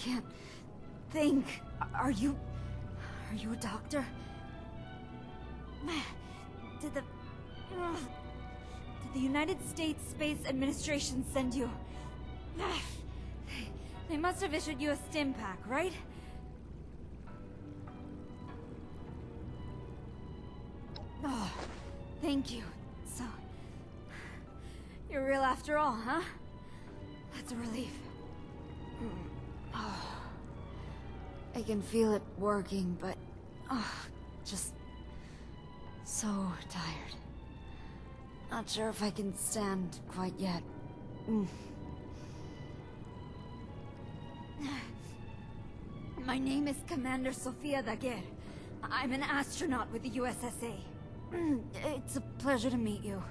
can't think. Are you a doctor? Did the United States Space Administration send you? They must have issued you a stim pack, right? Oh, thank you. So, you're real after all, huh? That's a relief. Oh, I can feel it working, but just so tired. Not sure if I can stand quite yet. My name is Commander Sofia Daguerre. I'm an astronaut with the USSA. It's a pleasure to meet you.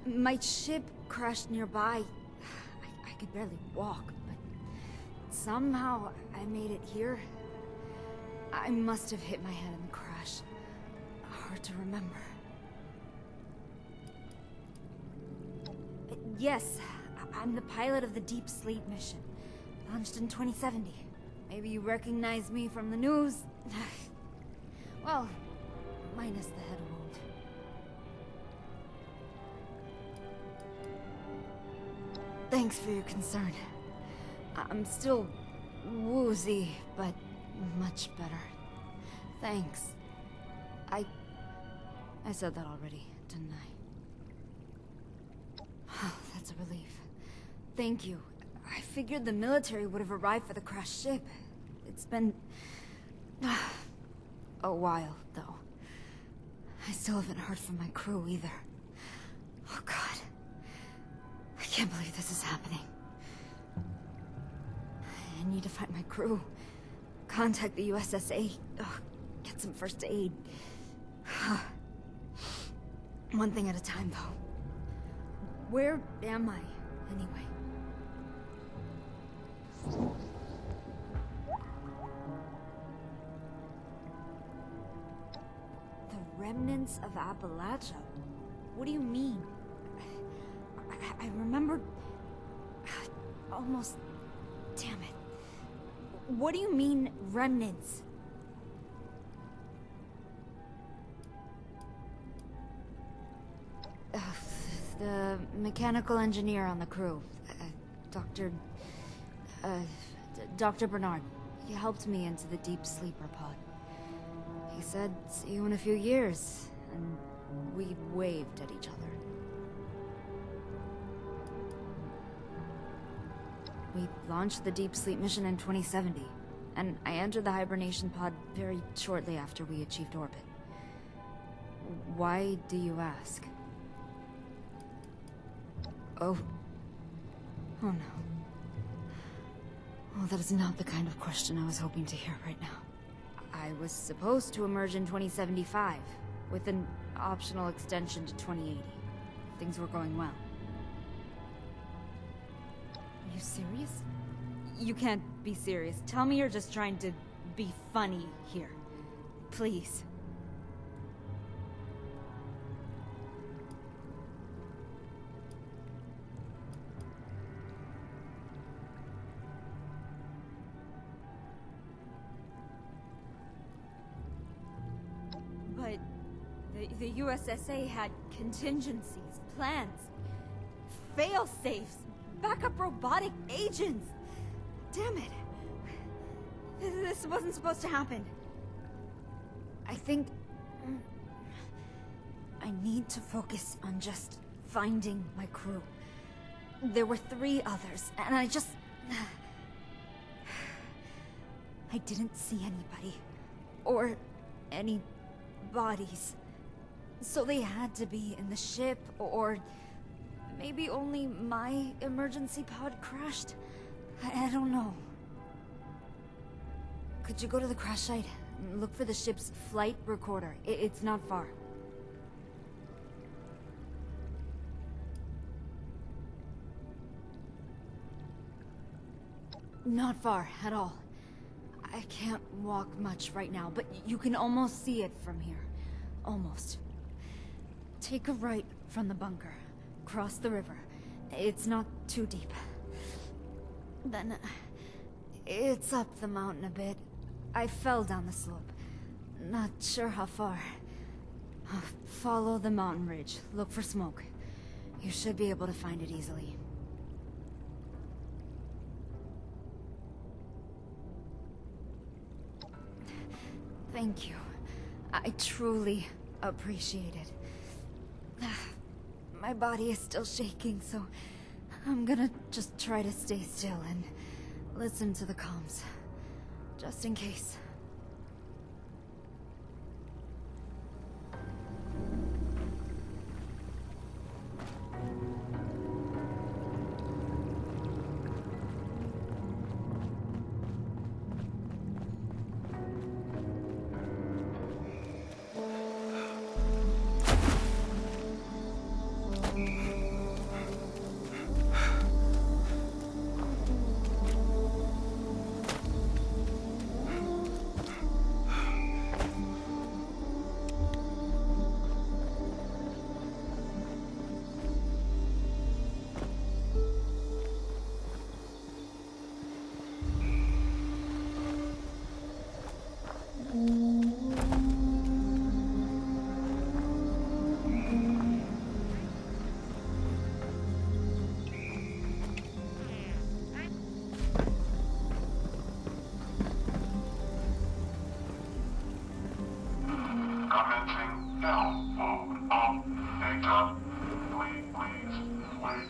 My ship crashed nearby. I could barely walk, but somehow I made it here. I must have hit my head in the crash. Hard to remember. Yes, I'm the pilot of the Deep Sleep mission, launched in 2070. Maybe you recognize me from the news? Well, minus the head wound. Thanks for your concern. I'm still woozy, but much better. Thanks. I said that already, didn't I? That's a relief. Thank you. I figured the military would have arrived for the crashed ship. It's been a while, though. I still haven't heard from my crew either. Oh God. I can't believe this is happening. I need to find my crew. Contact the USSA. Get some first aid. One thing at a time, though. Where am I, anyway? The remnants of Appalachia? What do you mean? I remember... almost... Damn it. What do you mean, remnants? The mechanical engineer on the crew, Dr. Bernard. He helped me into the deep sleeper pod. He said, see you in a few years, and we waved at each other. We launched the deep sleep mission in 2070, and I entered the hibernation pod very shortly after we achieved orbit. Why do you ask? Oh no. Oh, that is not the kind of question I was hoping to hear right now. I was supposed to emerge in 2075, with an optional extension to 2080. Things were going well. Are you serious? You can't be serious. Tell me you're just trying to be funny here. Please. But the USSA had contingencies, plans, fail-safes, backup robotic agents. Damn it. This wasn't supposed to happen. I think... I need to focus on just finding my crew. There were 3 others, and I just... I didn't see anybody. Or any bodies. So they had to be in the ship, or... maybe only my emergency pod crashed? I don't know. Could you go to the crash site and look for the ship's flight recorder? It's not far. Not far at all. I can't walk much right now, but you can almost see it from here. Almost. Take a right from the bunker. Cross the river. It's not too deep. Then... it's up the mountain a bit. I fell down the slope. Not sure how far. Follow the mountain ridge. Look for smoke. You should be able to find it easily. Thank you. I truly appreciate it. My body is still shaking, so I'm gonna just try to stay still and listen to the comms. Just in case. Commencing download of data. Please wait.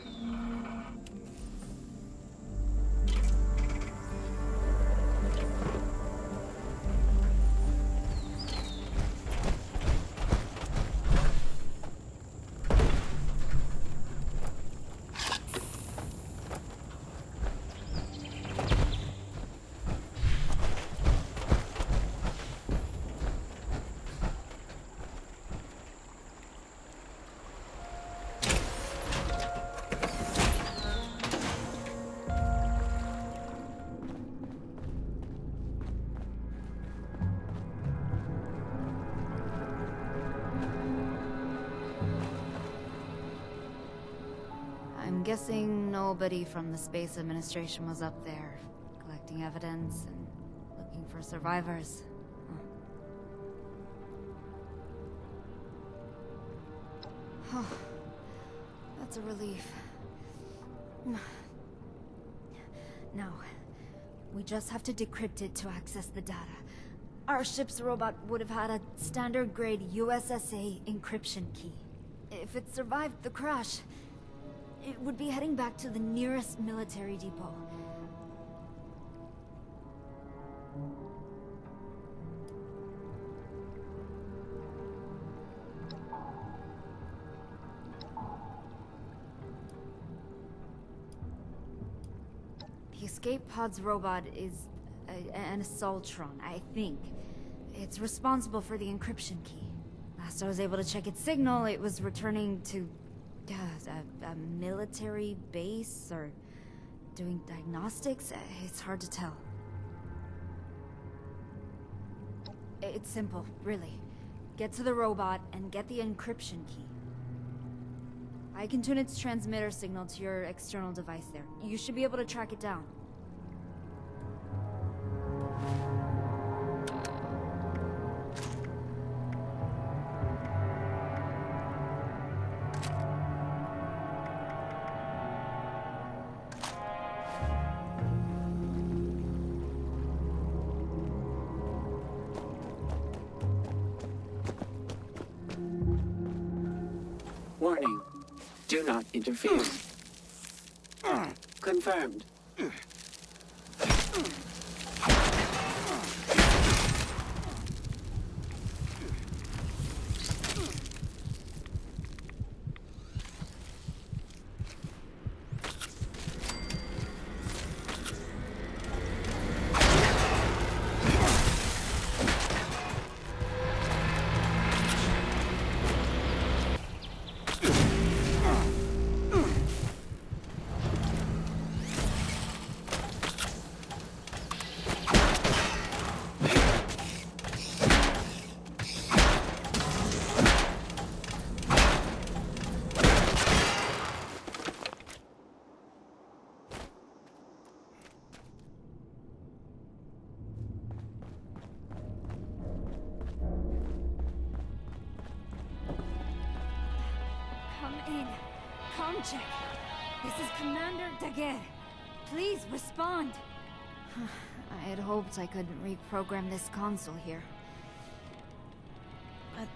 I'm guessing nobody from the Space Administration was up there, collecting evidence and looking for survivors. Oh, that's a relief. Now, we just have to decrypt it to access the data. Our ship's robot would have had a standard-grade USSA encryption key. If it survived the crash, it would be heading back to the nearest military depot. The escape pod's robot is an Assaultron, I think. It's responsible for the encryption key. Last I was able to check its signal, it was returning to a military base or doing diagnostics. It's hard to tell. It's simple, really. Get to the robot and get the encryption key. I can tune its transmitter signal to your external device there. You should be able to track it down. Warning. Do not interfere. Confirmed. check. This is Commander Daguerre. Please respond. I had hoped I could reprogram this console here. But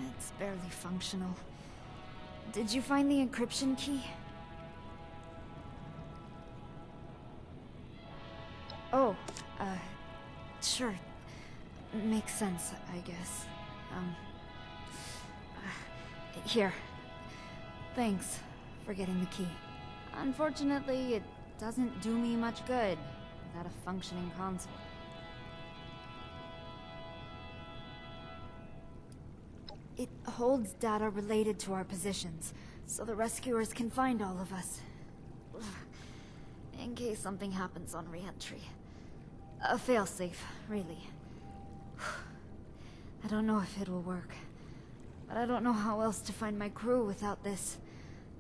it's barely functional. Did you find the encryption key? Oh, sure. Makes sense, I guess. Here. Thanks for getting the key. Unfortunately, it doesn't do me much good without a functioning console. It holds data related to our positions, so the rescuers can find all of us. In case something happens on re-entry. A failsafe, really. I don't know if it'll work, but I don't know how else to find my crew without this,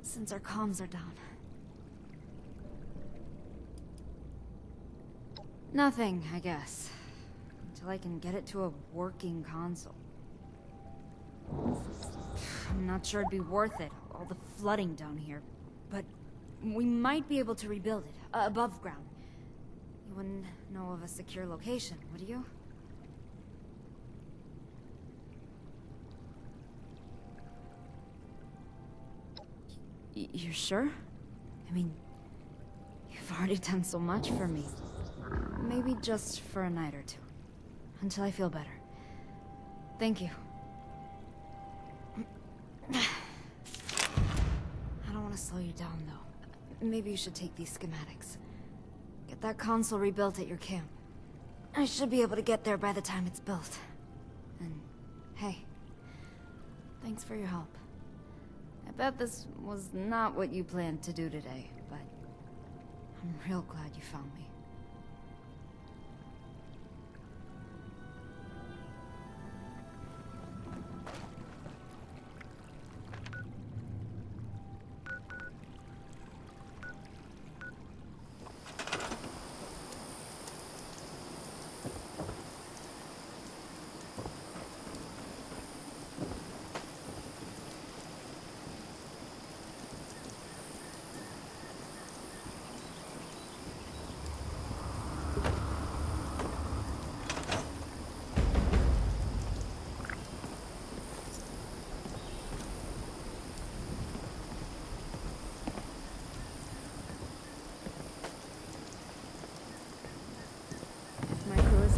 since our comms are down. Nothing, I guess. Until I can get it to a working console. I'm not sure it'd be worth it, all the flooding down here. But we might be able to rebuild it, above ground. You wouldn't know of a secure location, would you? You're sure? I mean, you've already done so much for me. Maybe just for a night or two. Until I feel better. Thank you. I don't want to slow you down, though. Maybe you should take these schematics. Get that console rebuilt at your camp. I should be able to get there by the time it's built. And, hey, thanks for your help. I bet this was not what you planned to do today, but I'm real glad you found me.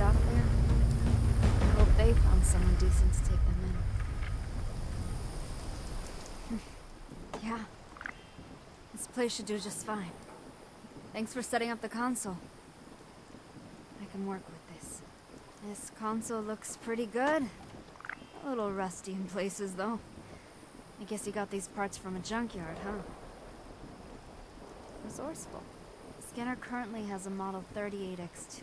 Out there. I hope they found someone decent to take them in. Yeah. This place should do just fine. Thanks for setting up the console. I can work with this. This console looks pretty good. A little rusty in places, though. I guess you got these parts from a junkyard, huh? Resourceful. The scanner currently has a model 38X2.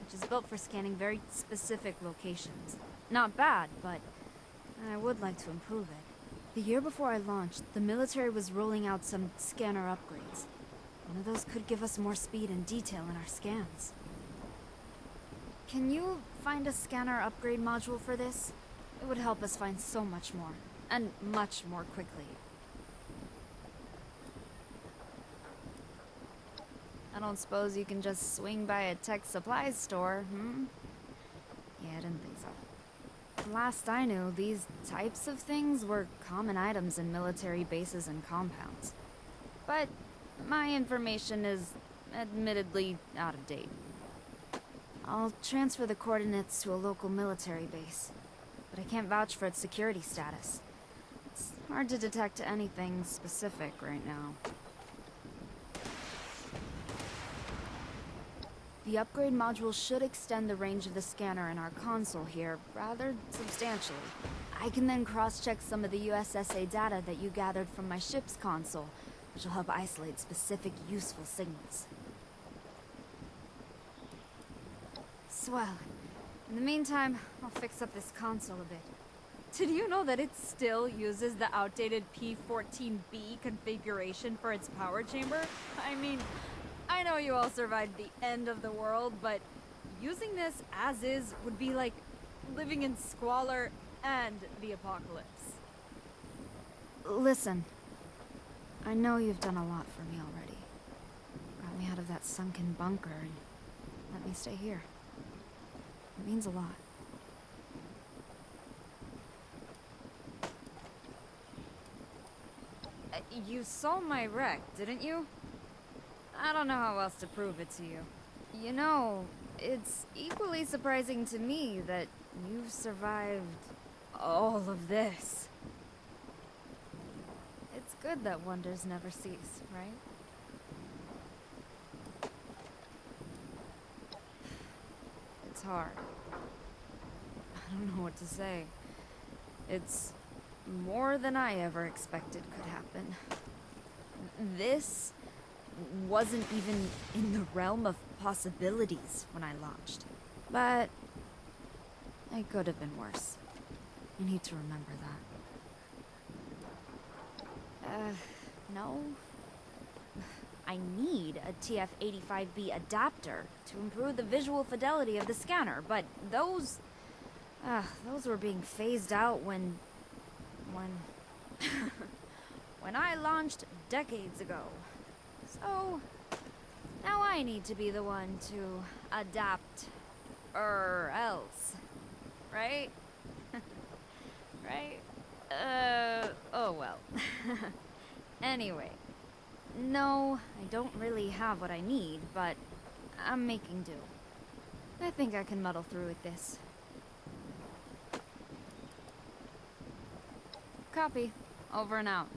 Which is built for scanning very specific locations. Not bad, but I would like to improve it. The year before I launched, the military was rolling out some scanner upgrades. One of those could give us more speed and detail in our scans. Can you find a scanner upgrade module for this? It would help us find so much more, and much more quickly. I don't suppose you can just swing by a tech supplies store, hmm? Yeah, I didn't think so. Last I knew, these types of things were common items in military bases and compounds. But my information is admittedly out of date. I'll transfer the coordinates to a local military base, but I can't vouch for its security status. It's hard to detect anything specific right now. The upgrade module should extend the range of the scanner in our console here rather substantially. I can then cross-check some of the USSA data that you gathered from my ship's console, which will help isolate specific useful signals. Swell. In the meantime, I'll fix up this console a bit. Did you know that it still uses the outdated P14B configuration for its power chamber? I mean, I know you all survived the end of the world, but using this as is would be like living in squalor and the apocalypse. Listen, I know you've done a lot for me already. Got me out of that sunken bunker and let me stay here. It means a lot. You saw my wreck, didn't you? I don't know how else to prove it to you. You know, it's equally surprising to me that you've survived all of this. It's good that wonders never cease, right? It's hard. I don't know what to say. It's more than I ever expected could happen. This wasn't even in the realm of possibilities when I launched. But it could have been worse. You need to remember that. No. I need a TF-85B adapter to improve the visual fidelity of the scanner, but those were being phased out when when I launched decades ago. So now I need to be the one to adapt, or else, right? Right? Oh well. Anyway, no, I don't really have what I need, but I'm making do. I think I can muddle through with this. Copy. Over and out.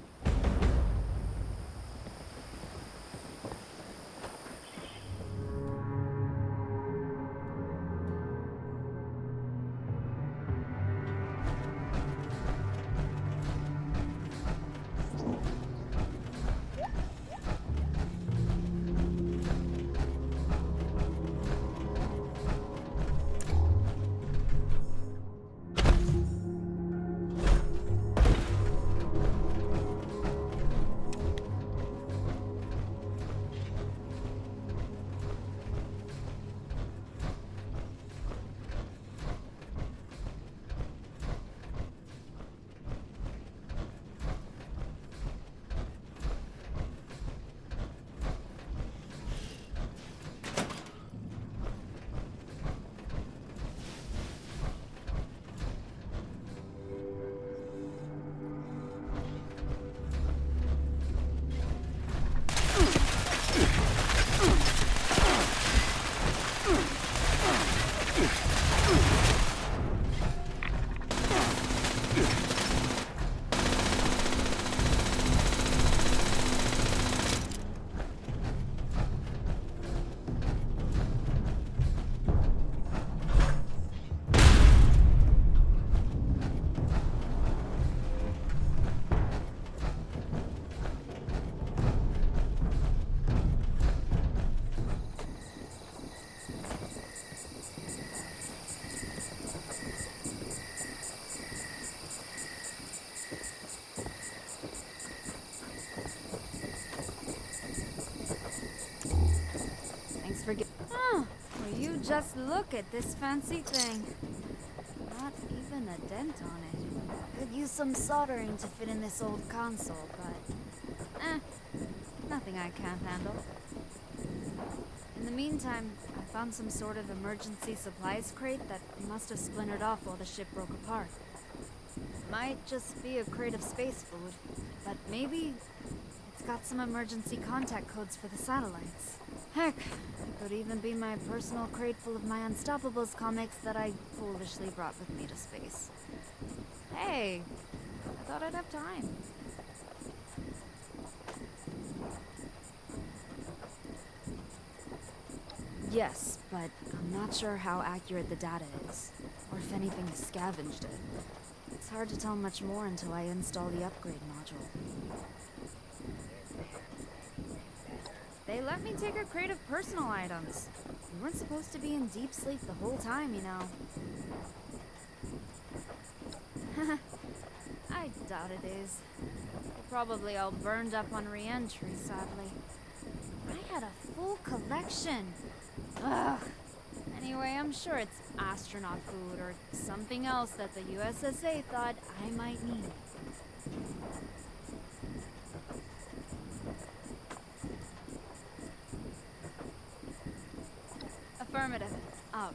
Will you just look at this fancy thing? Not even a dent on it. Could use some soldering to fit in this old console, but nothing I can't handle. In the meantime, I found some sort of emergency supplies crate that must have splintered off while the ship broke apart. Might just be a crate of space food, but maybe it's got some emergency contact codes for the satellites. Heck, it could even be my personal crate full of my Unstoppables comics that I foolishly brought with me to space. Hey, I thought I'd have time. Yes, but I'm not sure how accurate the data is, or if anything scavenged it. It's hard to tell much more until I install the upgrade module. They let me take a crate of personal items. We weren't supposed to be in deep sleep the whole time, you know. I doubt it is. They're probably all burned up on re-entry, sadly. I had a full collection. Ugh. Anyway, I'm sure it's astronaut food or something else that the USSA thought I might need. Affirmative. Out.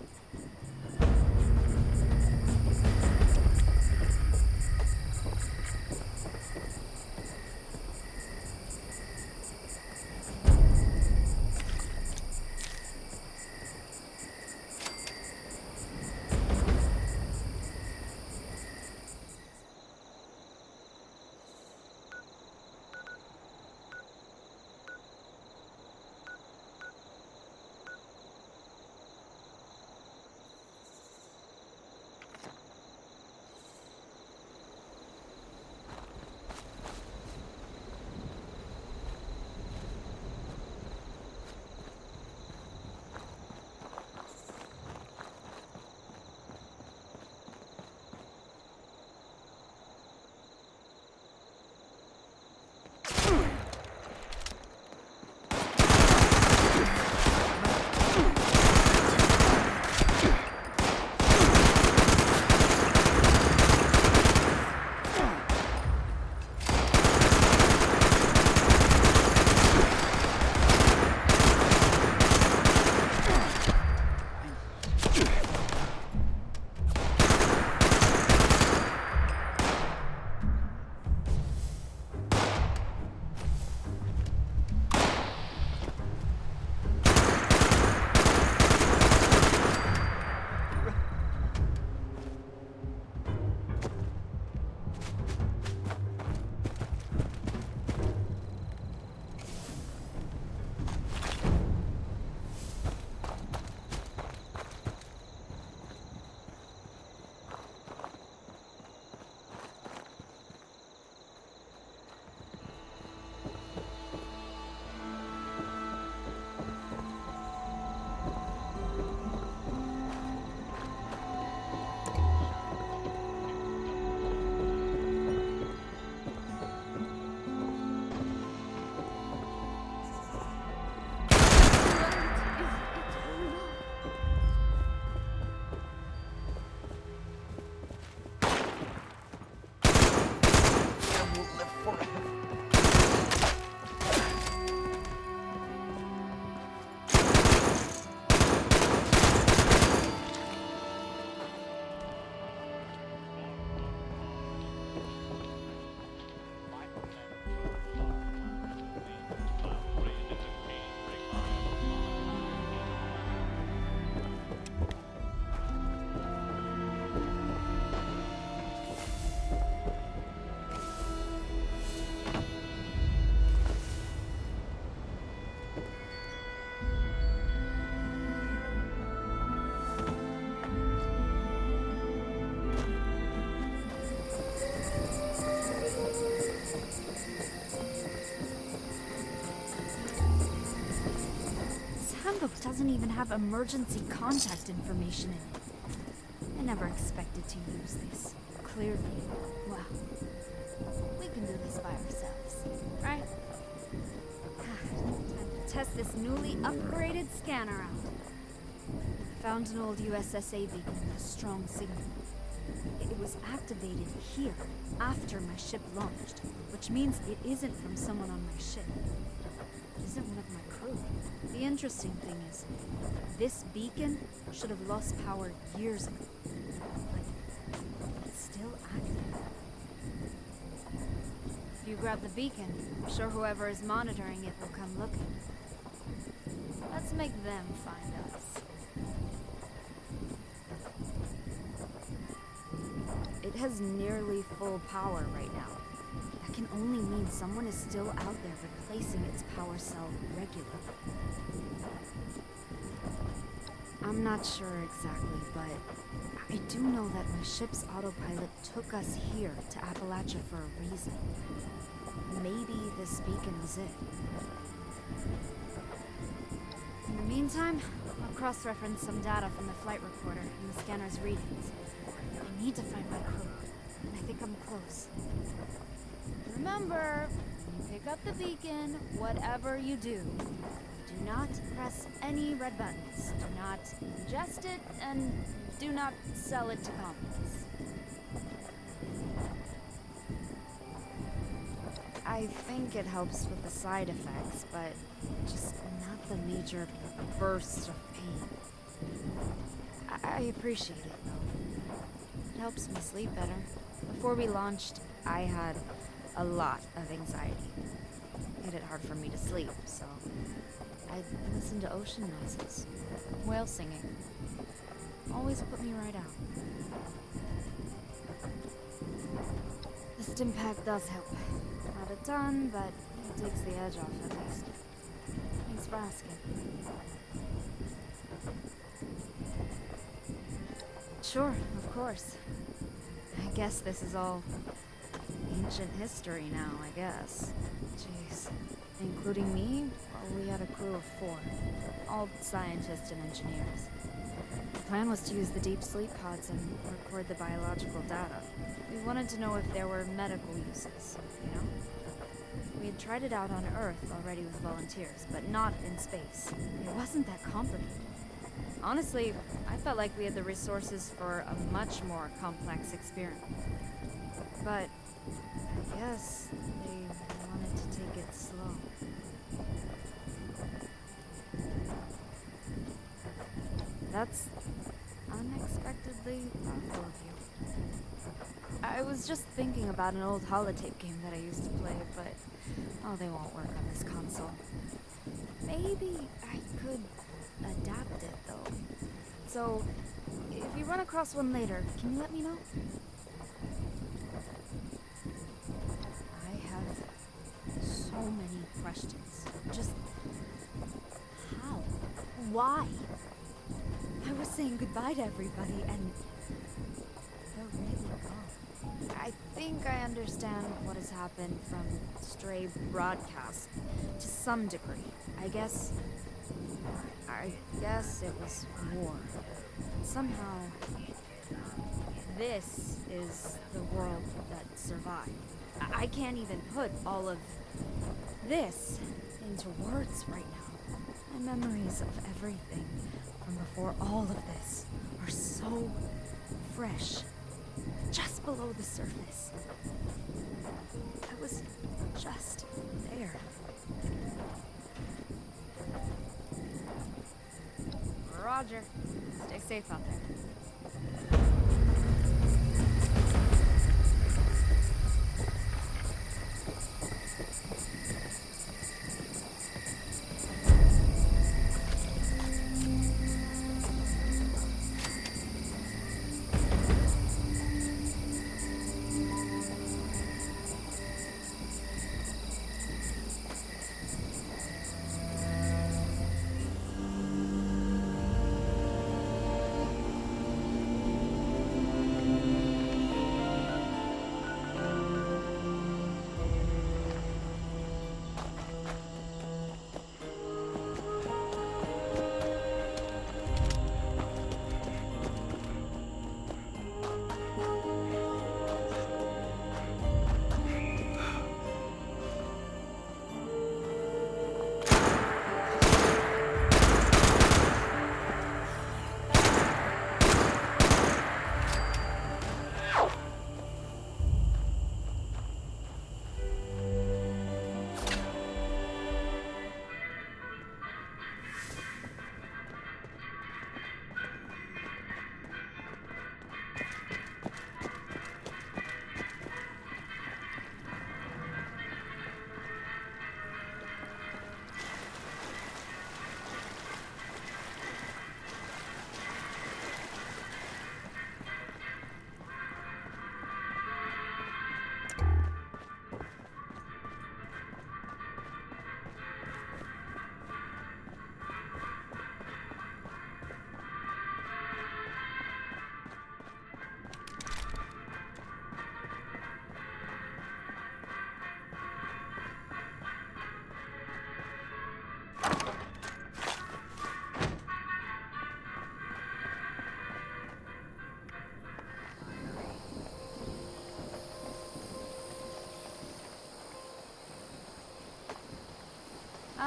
Handbook doesn't even have emergency contact information in it. I never expected to use this. Clearly. Well, we can do this by ourselves, right? Time to test this newly upgraded scanner out. I found an old USSA beacon with a strong signal. It was activated here after my ship launched, which means it isn't from someone on my ship. It isn't one of my crew. The interesting thing is, this beacon should have lost power years ago. But it's still active. If you grab the beacon, I'm sure whoever is monitoring it will come looking. Let's make them find us. It has nearly full power right now. That can only mean someone is still out there replacing its power cell regularly. I'm not sure exactly, but I do know that my ship's autopilot took us here to Appalachia for a reason. Maybe this beacon was it. In the meantime, I'll cross-reference some data from the flight recorder and the scanner's readings. I need to find my crew, and I think I'm close. Remember, when you pick up the beacon, whatever you do not press any red buttons. Do not ingest it, and do not sell it to communists. I think it helps with the side effects, but just not the major bursts of pain. I appreciate it, though. It helps me sleep better. Before we launched, I had a lot of anxiety. It made it hard for me to sleep, so I'd listen to ocean noises, whale singing. Always put me right out. The stim pack does help. Not a ton, but it takes the edge off at least. Thanks for asking. Sure, of course. I guess this is all ancient history now, I guess. Jeez. Including me, well, we had a crew of 4. All scientists and engineers. The plan was to use the deep sleep pods and record the biological data. We wanted to know if there were medical uses, you know? We had tried it out on Earth already with volunteers, but not in space. It wasn't that complicated. Honestly, I felt like we had the resources for a much more complex experiment. But I guess they wanted to take it slow. That's unexpectedly thoughtful of you. I was just thinking about an old holotape game that I used to play, but oh, they won't work on this console. Maybe I could adapt it, though. So, if you run across one later, can you let me know? I have so many questions. Just how? Why? I was saying goodbye to everybody, and they're really gone. I think I understand what has happened from stray broadcasts to some degree. I guess it was war. Somehow, this is the world that survived. I can't even put all of this into words right now. My memories of everything from before all of this are so fresh, just below the surface. I was just there. Roger. Stay safe out there.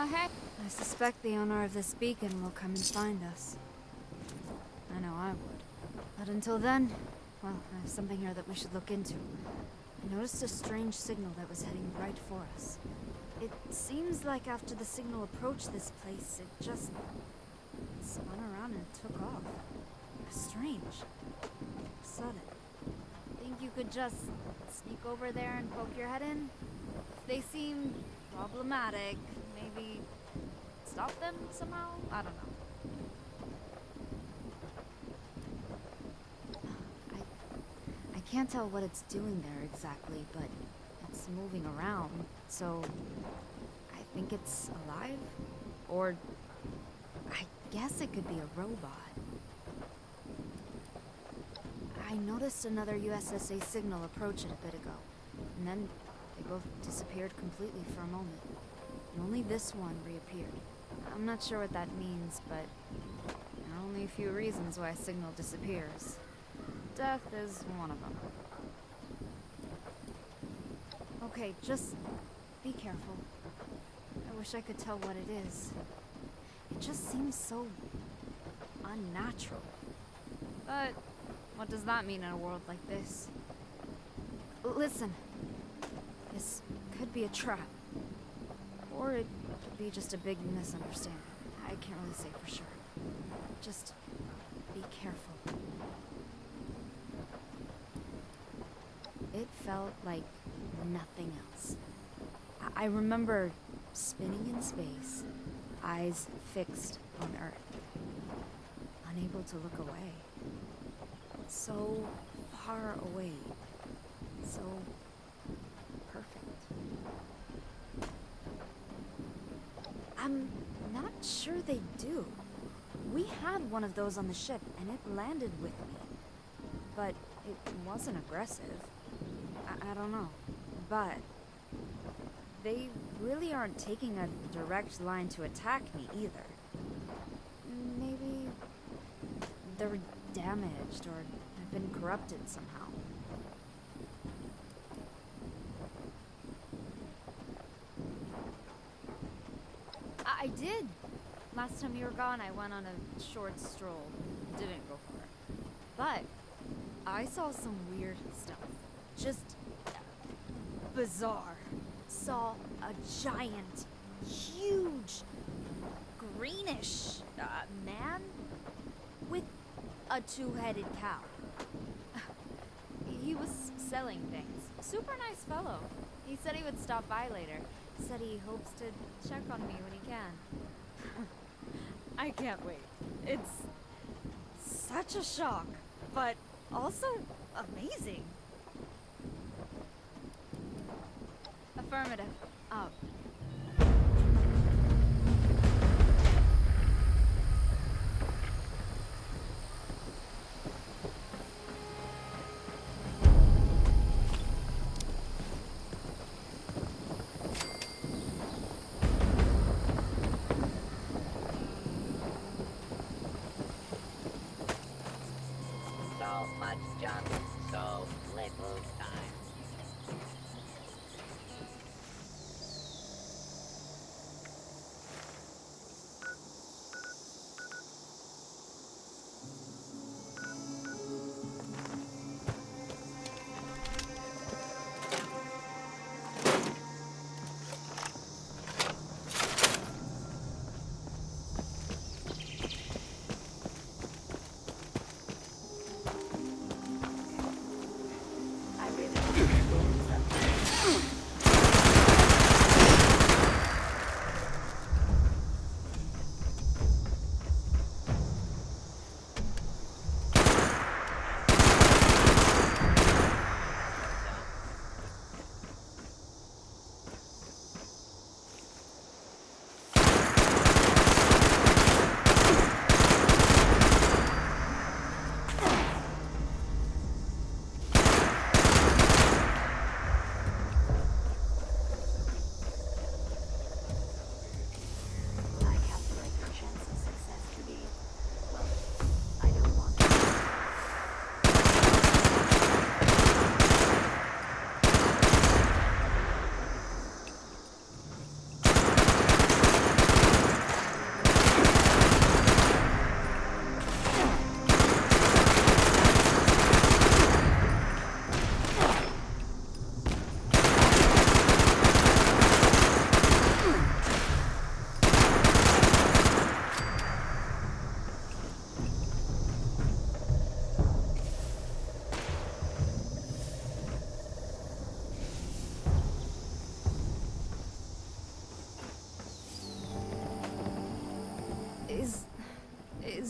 Hey. I suspect the owner of this beacon will come and find us. I know I would. But until then, well, I have something here that we should look into. I noticed a strange signal that was heading right for us. It seems like after the signal approached this place, it just spun around and took off. strange. Sudden. Think you could just sneak over there and poke your head in? If they seem problematic, maybe stop them somehow? I don't know. I can't tell what it's doing there exactly, but it's moving around, so I think it's alive? Or I guess it could be a robot. I noticed another USSA signal approach it a bit ago, and then they both disappeared completely for a moment. And only this one reappeared. I'm not sure what that means, but there are only a few reasons why a signal disappears. Death is one of them. Okay, just be careful. I wish I could tell what it is. It just seems so unnatural. But what does that mean in a world like this? Listen, this could be a trap. Or it could be just a big misunderstanding. I can't really say for sure. Just be careful. It felt like nothing else. I remember spinning in space, eyes fixed on Earth, unable to look away. So far away, so perfect. I'm not sure they do. We had one of those on the ship, and it landed with me. But it wasn't aggressive. I don't know. But they really aren't taking a direct line to attack me either. Maybe they're damaged or have been corrupted somehow. I did. Last time you were gone, I went on a short stroll. Didn't go far. But I saw some weird stuff. Just bizarre. Saw a giant, huge, greenish man with a two-headed cow. He was selling things. Super nice fellow. He said he would stop by later. Said he hopes to check on me when he can. I can't wait. It's such a shock, but also amazing. Affirmative. Up. So much junk, so little time.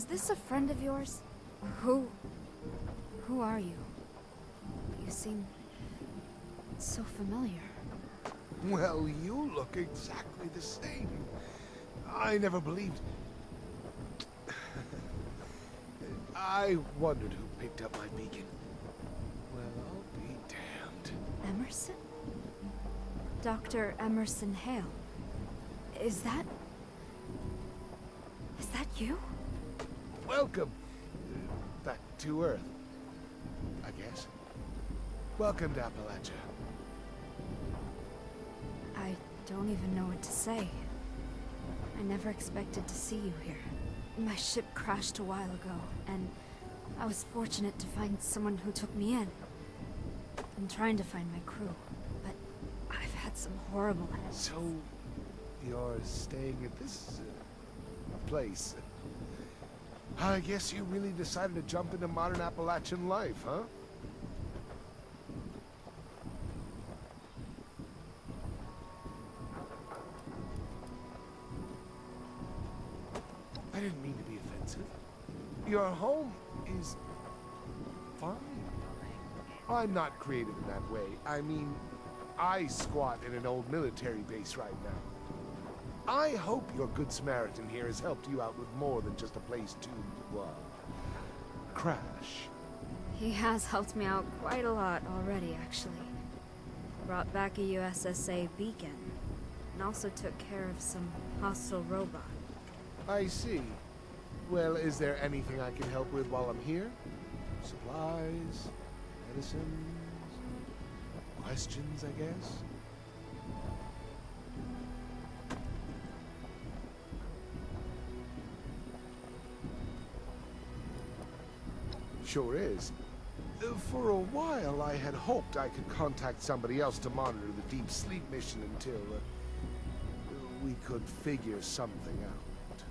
this a friend of yours? Who are you? You seem so familiar. Well, you look exactly the same. I never believed... I wondered who picked up my beacon. Well, I'll be damned. Emerson? Dr. Emerson Hale. Is that you? Welcome back to Earth, I guess. Welcome to Appalachia. I don't even know what to say. I never expected to see you here. My ship crashed a while ago, and I was fortunate to find someone who took me in. I'm trying to find my crew, but I've had some horrible... So, you're staying at this place? I guess you really decided to jump into modern Appalachian life, huh? I didn't mean to be offensive. Your home is fine. I'm not creative in that way. I mean, I squat in an old military base right now. I hope your Good Samaritan here has helped you out with more than just a place to, crash. He has helped me out quite a lot already, actually. Brought back a USSA beacon, and also took care of some hostile robot. I see. Well, is there anything I can help with while I'm here? Supplies, medicines, questions, I guess? Sure is. For a while, I had hoped I could contact somebody else to monitor the deep sleep mission until we could figure something out.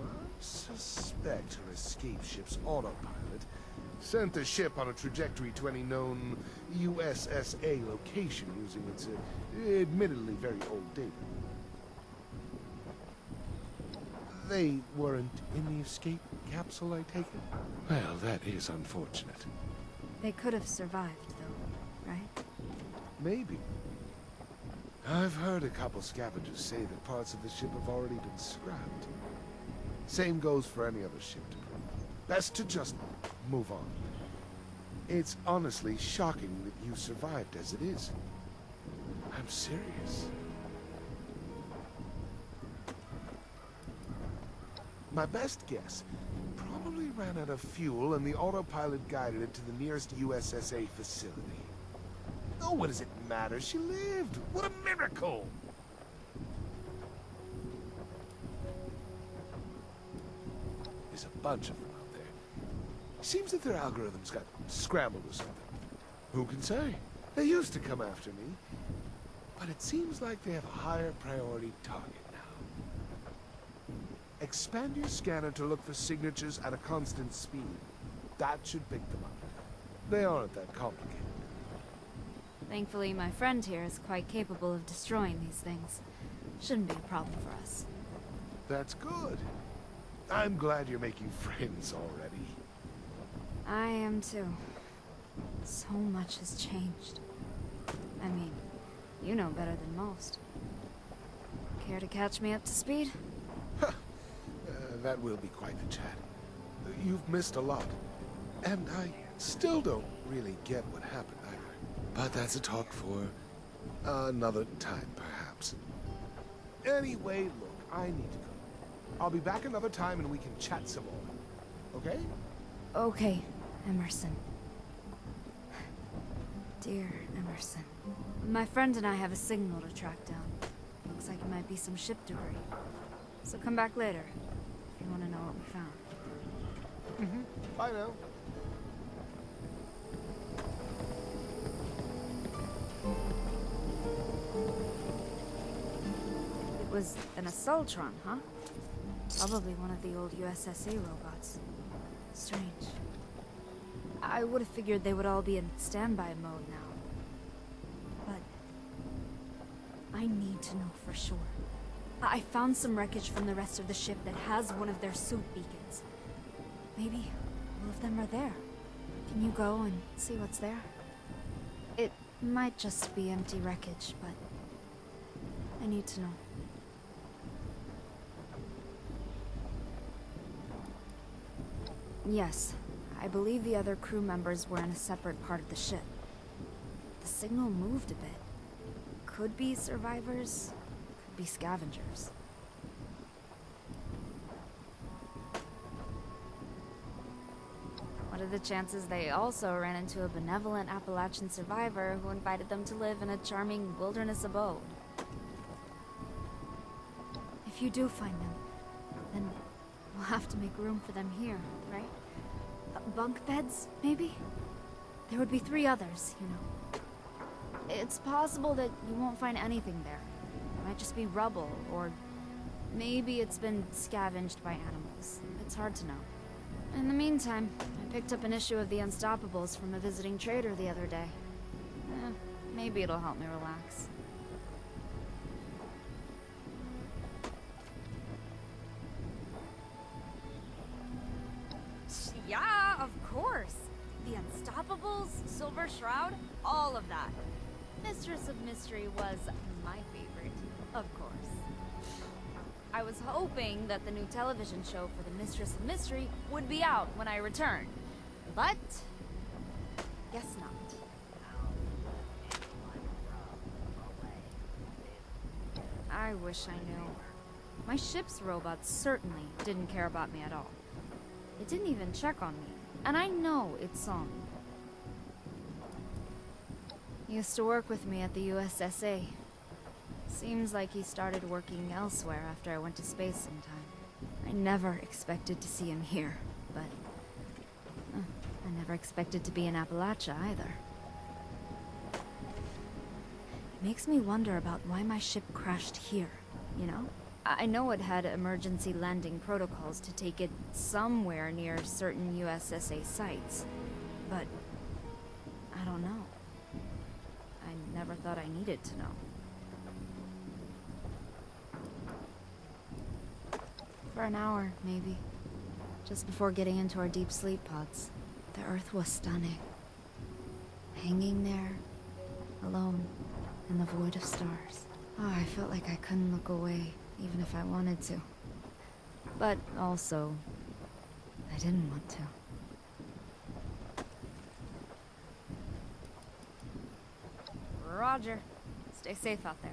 I suspect her escape ship's autopilot sent the ship on a trajectory to any known USSA location using its admittedly very old data. They weren't in the escape capsule, I take it? Well, that is unfortunate. They could have survived, though, right? Maybe. I've heard a couple scavengers say that parts of the ship have already been scrapped. Same goes for any other ship to bring. Best to just move on. It's honestly shocking that you survived as it is. I'm serious. My best guess probably ran out of fuel and the autopilot guided it to the nearest USSA facility. Oh, what does it matter? She lived! What a miracle! There's a bunch of them out there. Seems that their algorithms got scrambled or something. Who can say? They used to come after me. But it seems like they have a higher priority target now. Expand your scanner to look for signatures at a constant speed. That should pick them up. They aren't that complicated. Thankfully, my friend here is quite capable of destroying these things. Shouldn't be a problem for us. That's good. I'm glad you're making friends already. I am too. So much has changed. I mean, you know better than most. Care to catch me up to speed? That will be quite the chat. You've missed a lot. And I still don't really get what happened either. But that's a talk for another time, perhaps. Anyway, look, I need to go. I'll be back another time and we can chat some more. Okay? Okay, Emerson. Dear Emerson. My friend and I have a signal to track down. Looks like it might be some ship debris. So come back later, if you want to know what we found. Bye now. It was an Assaultron, huh? Probably one of the old USSA robots. Strange. I would have figured they would all be in standby mode now. But I need to know for sure. I found some wreckage from the rest of the ship that has one of their suit beacons. Maybe all of them are there. Can you go and see what's there? It might just be empty wreckage, but I need to know. Yes, I believe the other crew members were in a separate part of the ship. The signal moved a bit. Could be survivors, could be scavengers. What are the chances they also ran into a benevolent Appalachian survivor who invited them to live in a charming wilderness abode? If you do find them, then we'll have to make room for them here, right? Bunk beds, maybe? There would be 3 others, you know. It's possible that you won't find anything there. It might just be rubble, or maybe it's been scavenged by animals. It's hard to know. In the meantime, I picked up an issue of The Unstoppables from a visiting trader the other day. Maybe it'll help me relax. Yeah, of course. The Unstoppables, Silver Shroud, all of that. Mistress of Mystery was my favorite, of course. I was hoping that the new television show for the Mistress of Mystery would be out when I returned, but guess not. I wish I knew. My ship's robots certainly didn't care about me at all. It didn't even check on me, and I know it saw me. He used to work with me at the USSA. Seems like he started working elsewhere after I went to space sometime. I never expected to see him here, but I never expected to be in Appalachia either. It makes me wonder about why my ship crashed here, you know? I know it had emergency landing protocols to take it somewhere near certain USSA sites, but I don't know. I never thought I needed to know. For an hour, maybe. Just before getting into our deep sleep pods. The Earth was stunning. Hanging there, alone, in the void of stars. Oh, I felt like I couldn't look away, even if I wanted to. But also, I didn't want to. Roger. Stay safe out there.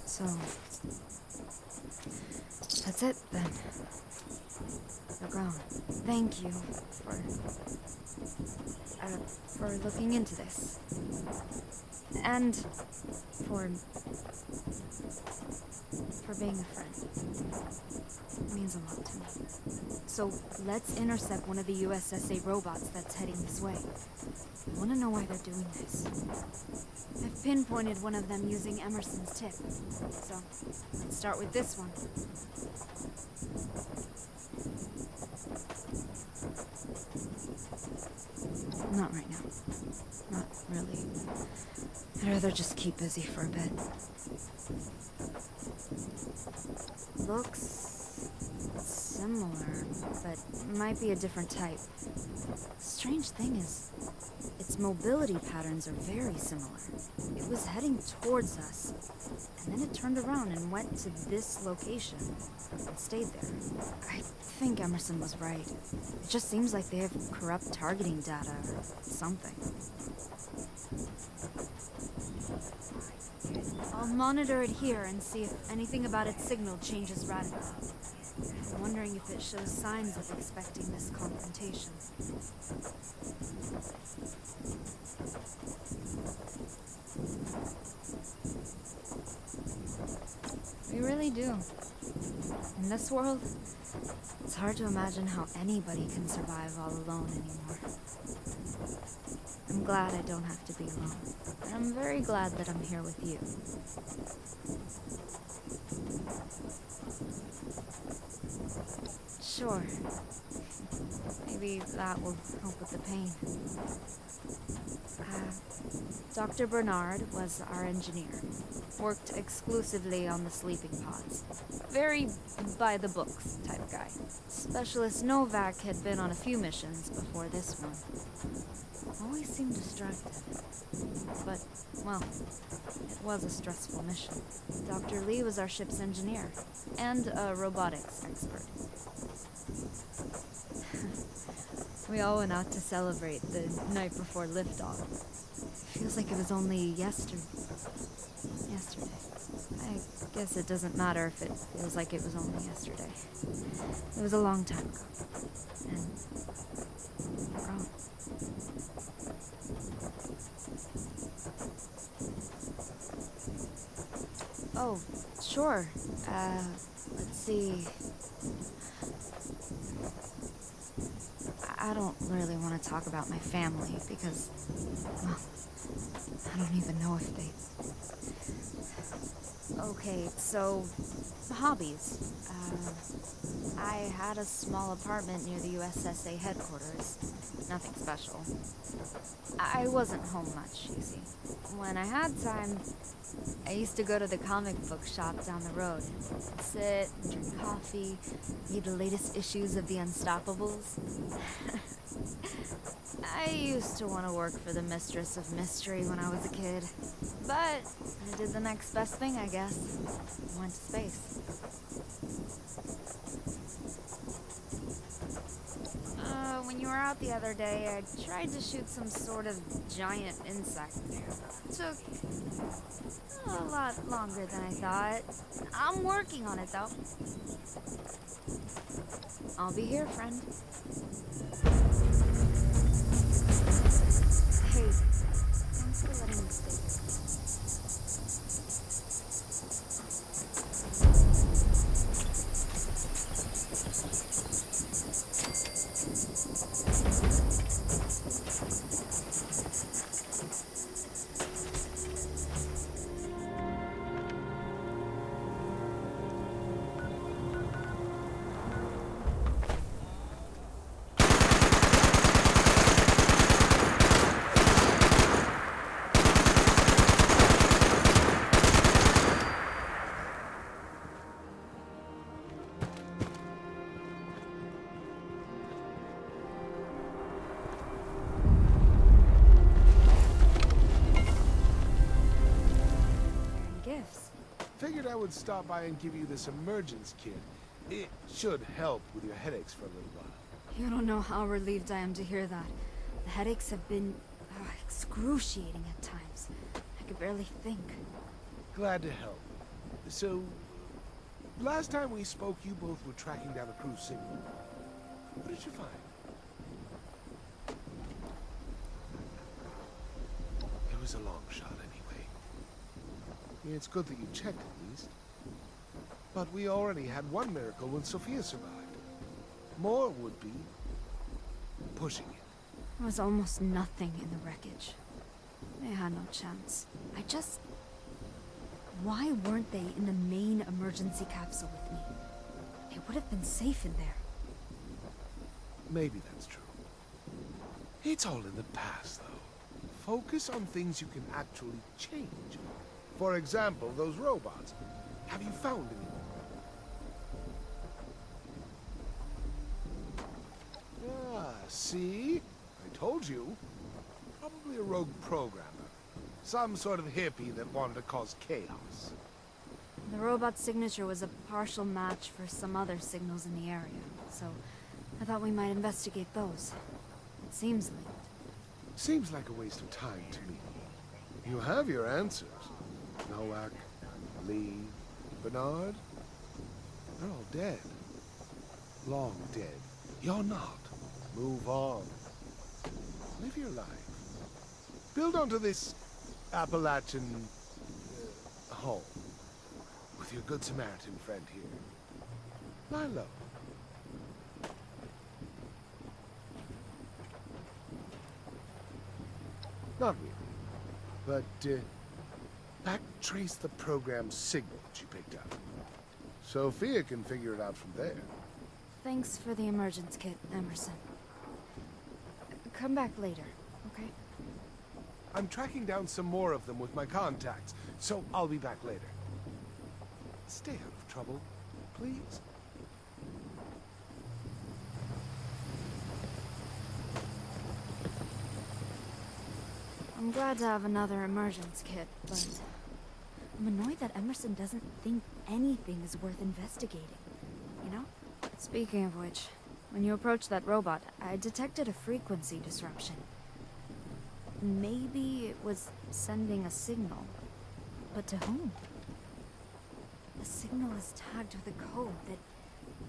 So, that's it then. They're gone. Thank you for for looking into this. And for being a friend. It means a lot to me. So let's intercept one of the USSA robots that's heading this way. I want to know why they're doing this. I've pinpointed one of them using Emerson's tip. So let's start with this one. Not right now. Not really. I'd rather just keep busy for a bit. Looks similar, but might be a different type. Strange thing is, its mobility patterns are very similar. It was heading towards us, and then it turned around and went to this location and stayed there. I think Emerson was right. It just seems like they have corrupt targeting data or something. I'll monitor it here and see if anything about its signal changes radically. I'm wondering if it shows signs of expecting this confrontation. We really do. In this world, it's hard to imagine how anybody can survive all alone anymore. I'm glad I don't have to be alone. And I'm very glad that I'm here with you. Sure. Maybe that will help with the pain. Dr. Bernard was our engineer. Worked exclusively on the sleeping pods. Very by-the-books type guy. Specialist Novak had been on a few missions before this one. Always seemed distracted. But, well, it was a stressful mission. Dr. Lee was our ship's engineer, and a robotics expert. We all went out to celebrate the night before liftoff. Feels like it was only yesterday. I guess it doesn't matter if it feels like it was only yesterday. It was a long time ago. And we're wrong. Oh, sure. Let's see. I don't really want to talk about my family because, well, I don't even know if they... Okay, so, hobbies. I had a small apartment near the USSA headquarters. Nothing special. I wasn't home much, you see. When I had time, I used to go to the comic book shop down the road. Sit, drink coffee, read the latest issues of the Unstoppables. I used to want to work for the Mistress of Mystery when I was a kid. But I did the next best thing, I guess. Went to space. When you were out the other day, I tried to shoot some sort of giant insect. Took a lot longer than I thought. I'm working on it, though. I'll be here, friend. Hey, thanks for letting me stay here. Figured I would stop by and give you this emergence kit. It should help with your headaches for a little while. You don't know how relieved I am to hear that. The headaches have been excruciating at times. I could barely think. Glad to help. So, last time we spoke, you both were tracking down a cruise signal. What did you find? a long shot anyway. It's good that you checked at least. But we already had one miracle when Sofia survived. More would be pushing it. There was almost nothing in the wreckage. They had no chance. Why weren't they in the main emergency capsule with me? They would have been safe in there. Maybe that's true. It's all in the past, though. Focus on things you can actually change. For example, those robots. Have you found any? See? I told you. Probably a rogue programmer. Some sort of hippie that wanted to cause chaos. The robot's signature was a partial match for some other signals in the area, so I thought we might investigate those. It seems linked. Seems like a waste of time to me. You have your answers. Nowak, Lee, Bernard. They're all dead. Long dead. You're not. Move on. Live your life. Build onto this Appalachian home with your good Samaritan friend here. Lie low. Not really. But backtrace the program's signal that you picked up. Sofia can figure it out from there. Thanks for the emergence kit, Emerson. Come back later, okay? I'm tracking down some more of them with my contacts, so I'll be back later. Stay out of trouble, please. I'm glad to have another emergence kit, but I'm annoyed that Emerson doesn't think anything is worth investigating, you know? Speaking of which, when you approached that robot, I detected a frequency disruption. Maybe it was sending a signal. But to whom? The signal is tagged with a code that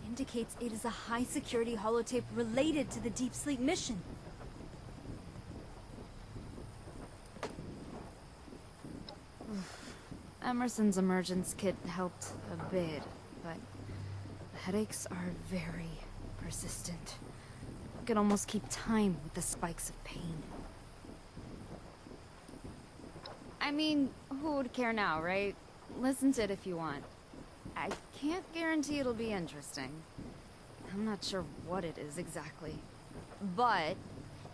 indicates it is a high-security holotape related to the deep sleep mission. Emerson's emergence kit helped a bit, but the headaches are very persistent. I could almost keep time with the spikes of pain. I mean, who would care now, right? Listen to it if you want. I can't guarantee it'll be interesting. I'm not sure what it is exactly. But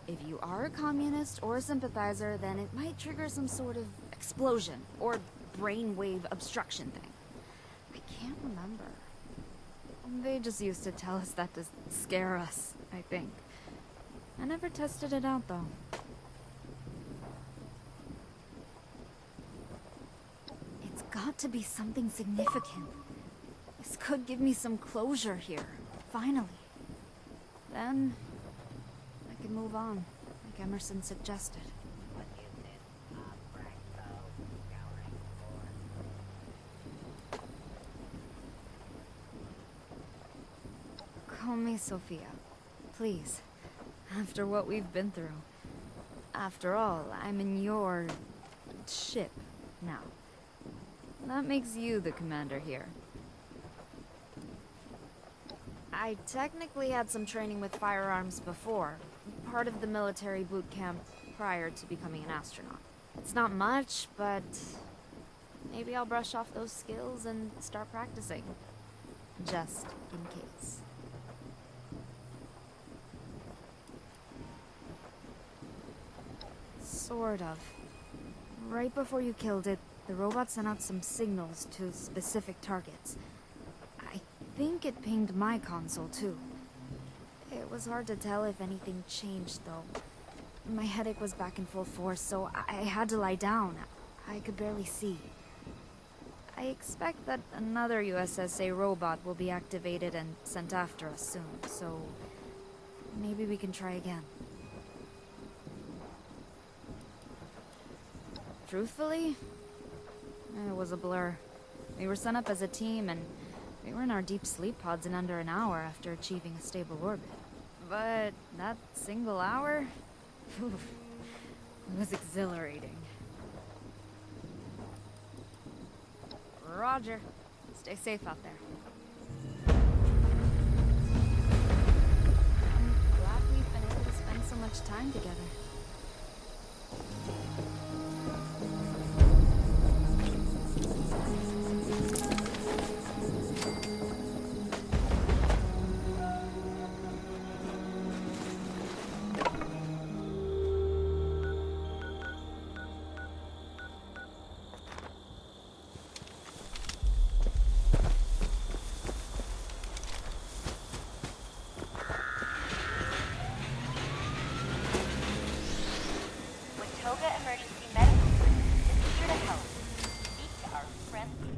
if you are a communist or a sympathizer, then it might trigger some sort of explosion or brainwave obstruction thing. I can't remember. They just used to tell us that to scare us, I think. I never tested it out, though. It's got to be something significant. This could give me some closure here, finally. Then, I can move on, like Emerson suggested. What is this, Bracco scouring for? Call me Sofia, please. After what we've been through. After all, I'm in your ship now. That makes you the commander here. I technically had some training with firearms before, part of the military boot camp prior to becoming an astronaut. It's not much, but maybe I'll brush off those skills and start practicing. Just in case. Sort of. Right before you killed it, the robot sent out some signals to specific targets. I think it pinged my console, too. It was hard to tell if anything changed, though. My headache was back in full force, so I had to lie down. I could barely see. I expect that another USSA robot will be activated and sent after us soon, so maybe we can try again. Truthfully, it was a blur. We were sent up as a team, and we were in our deep sleep pods in under an hour after achieving a stable orbit. But that single hour? Oof, it was exhilarating. Roger. Stay safe out there. I'm glad we've been able to spend so much time together. Emergency Medical Service is here to help. Speak to our friendly.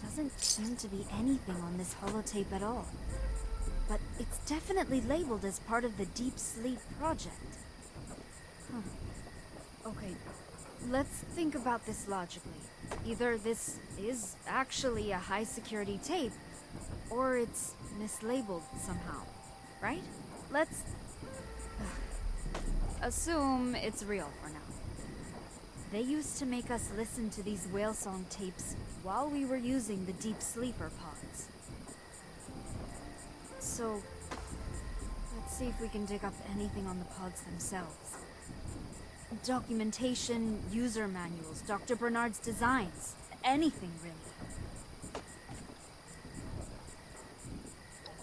Doesn't seem to be anything on this holotape at all. But it's definitely labeled as part of the Deep Sleep project. Huh. Okay, let's think about this logically. Either this is actually a high-security tape, or it's mislabeled somehow, right? Let's assume it's real for now. They used to make us listen to these whale song tapes while we were using the deep sleeper pods. So, let's see if we can dig up anything on the pods themselves. Documentation, user manuals, Dr. Bernard's designs, anything really.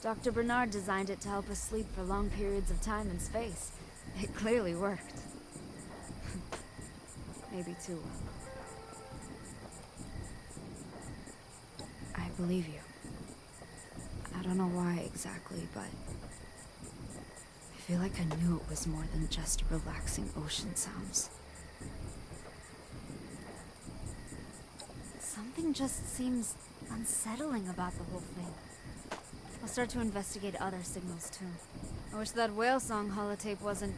Dr. Bernard designed it to help us sleep for long periods of time and space. It clearly worked. Maybe too well. I believe you. I don't know why exactly, but I feel like I knew it was more than just relaxing ocean sounds. Something just seems unsettling about the whole thing. I'll start to investigate other signals too. I wish that whale song holotape wasn't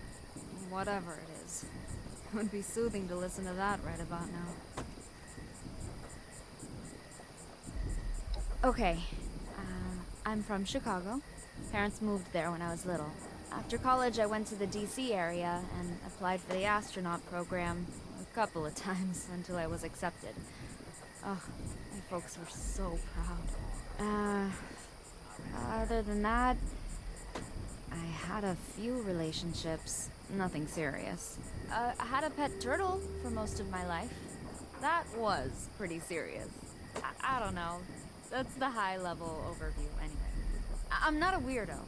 whatever it is. It would be soothing to listen to that right about now. Okay, I'm from Chicago. Parents moved there when I was little. After college, I went to the DC area and applied for the astronaut program a couple of times until I was accepted. Oh, my folks were so proud. Other than that, I had a few relationships, nothing serious. I had a pet turtle for most of my life. That was pretty serious. I don't know. That's the high-level overview, anyway. I'm not a weirdo,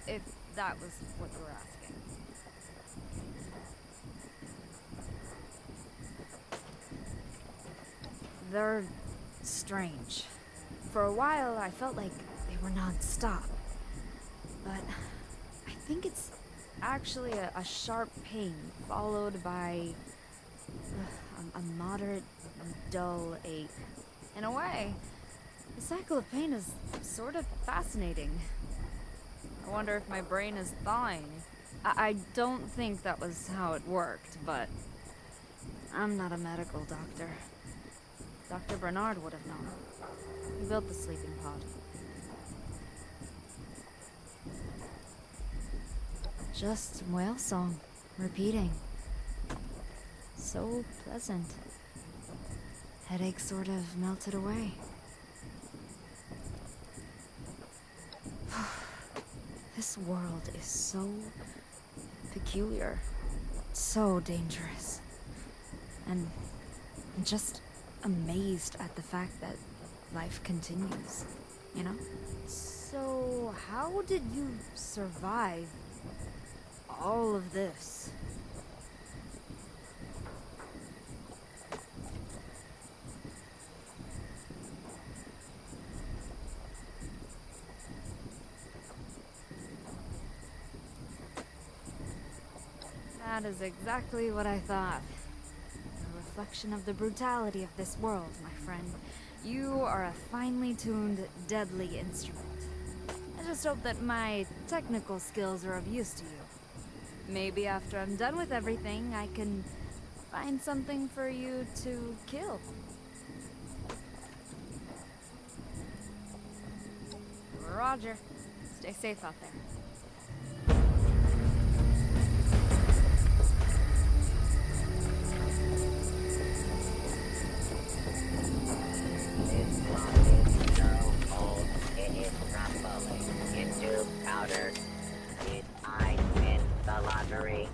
if that was what you were asking. They're strange. For a while, I felt like they were non-stop. But I think it's actually a sharp pain followed by a moderate, dull ache. In a way, the cycle of pain is sort of fascinating. I wonder if my brain is thawing. I don't think that was how it worked, but I'm not a medical doctor. Dr. Bernard would have known. He built the sleeping pod. Just whale song, repeating. So pleasant. Headache sort of melted away. This world is so peculiar, so dangerous. And I'm just amazed at the fact that life continues, you know? So, how did you survive all of this? That is exactly what I thought. A reflection of the brutality of this world, my friend. You are a finely tuned, deadly instrument. I just hope that my technical skills are of use to you. Maybe after I'm done with everything, I can find something for you to kill. Roger. Stay safe out there. This bomb is so old, it is crumbling into powder. Did I win the lottery?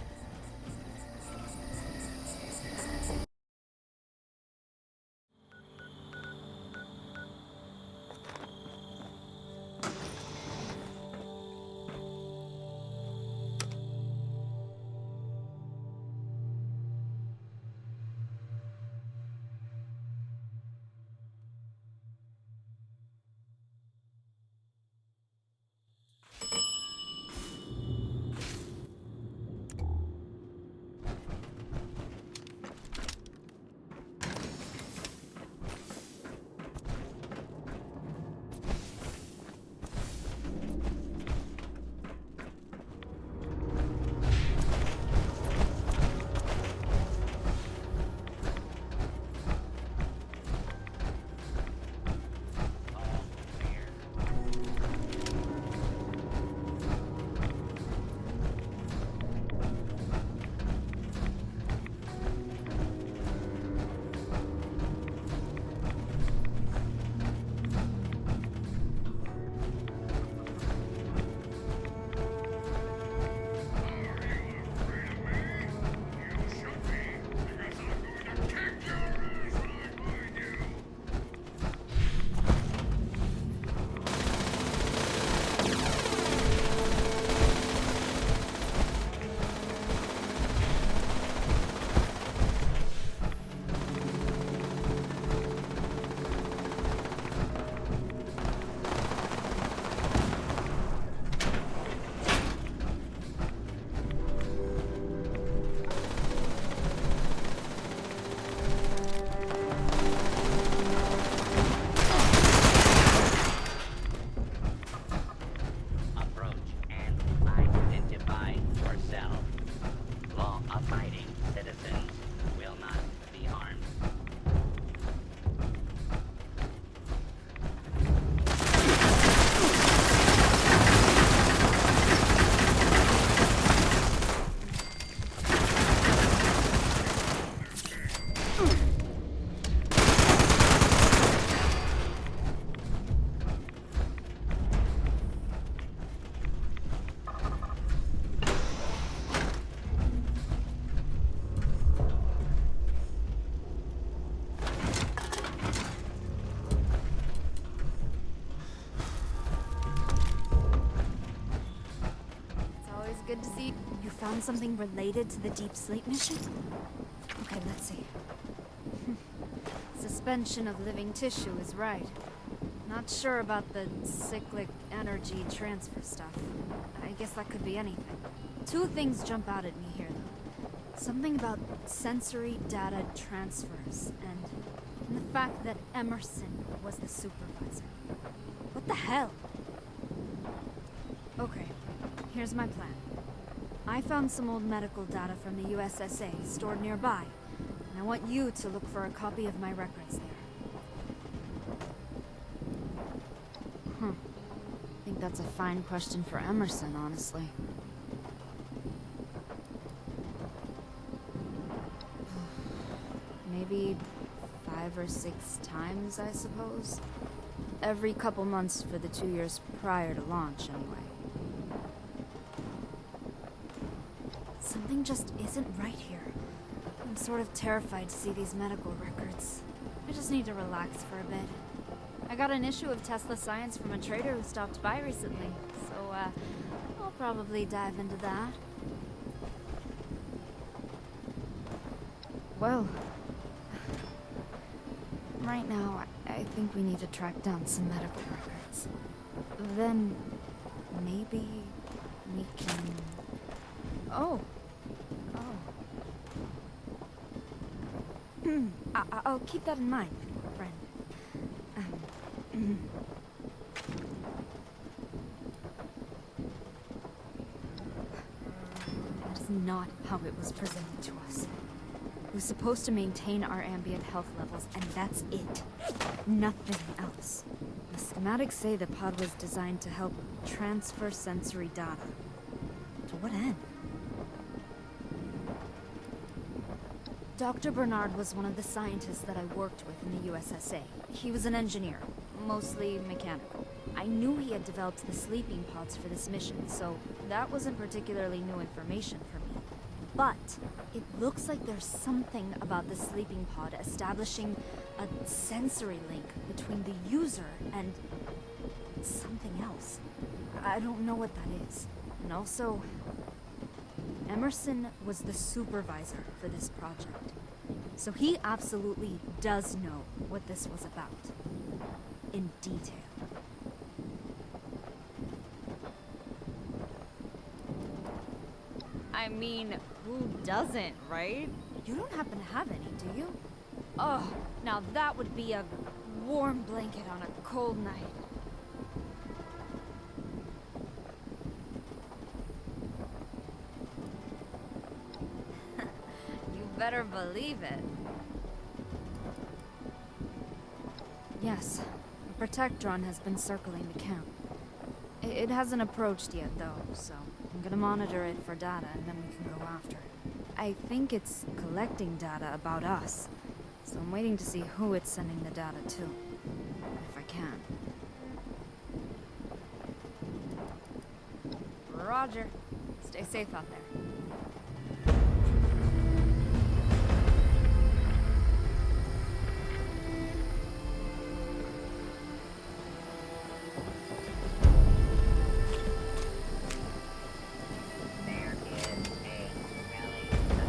Good to see you found something related to the deep sleep mission? Okay, let's see. Suspension of living tissue is right. Not sure about the cyclic energy transfer stuff. I guess that could be anything. Two things jump out at me here, though. Something about sensory data transfers, and the fact that Emerson was the supervisor. What the hell? Okay, here's my plan. I found some old medical data from the USSA stored nearby, and I want you to look for a copy of my records there. I think that's a fine question for Emerson, honestly. Maybe 5 or 6 times, I suppose. Every couple months for the 2 years prior to launch, anyway. Something just isn't right here. I'm sort of terrified to see these medical records. I just need to relax for a bit. I got an issue of Tesla Science from a trader who stopped by recently, so I'll probably dive into that. Well, right now, I think we need to track down some medical records. Then, maybe we can... Oh. I'll keep that in mind, friend. That's not how it was presented to us. It was supposed to maintain our ambient health levels, and that's it. Nothing else. The schematics say the pod was designed to help transfer sensory data. To what end? Dr. Bernard was one of the scientists that I worked with in the USSA. He was an engineer, mostly mechanical. I knew he had developed the sleeping pods for this mission, so that wasn't particularly new information for me. But it looks like there's something about the sleeping pod establishing a sensory link between the user and something else. I don't know what that is. And also, Emerson was the supervisor for this project. So he absolutely does know what this was about. In detail. I mean, who doesn't, right? You don't happen to have any, do you? Oh, now that would be a warm blanket on a cold night. You better believe it. Yes, a protect drone has been circling the camp. It hasn't approached yet, though, so I'm gonna monitor it for data and then we can go after it. I think it's collecting data about us, so I'm waiting to see who it's sending the data to, if I can. Roger. Stay safe out there. There is a smelly surprise.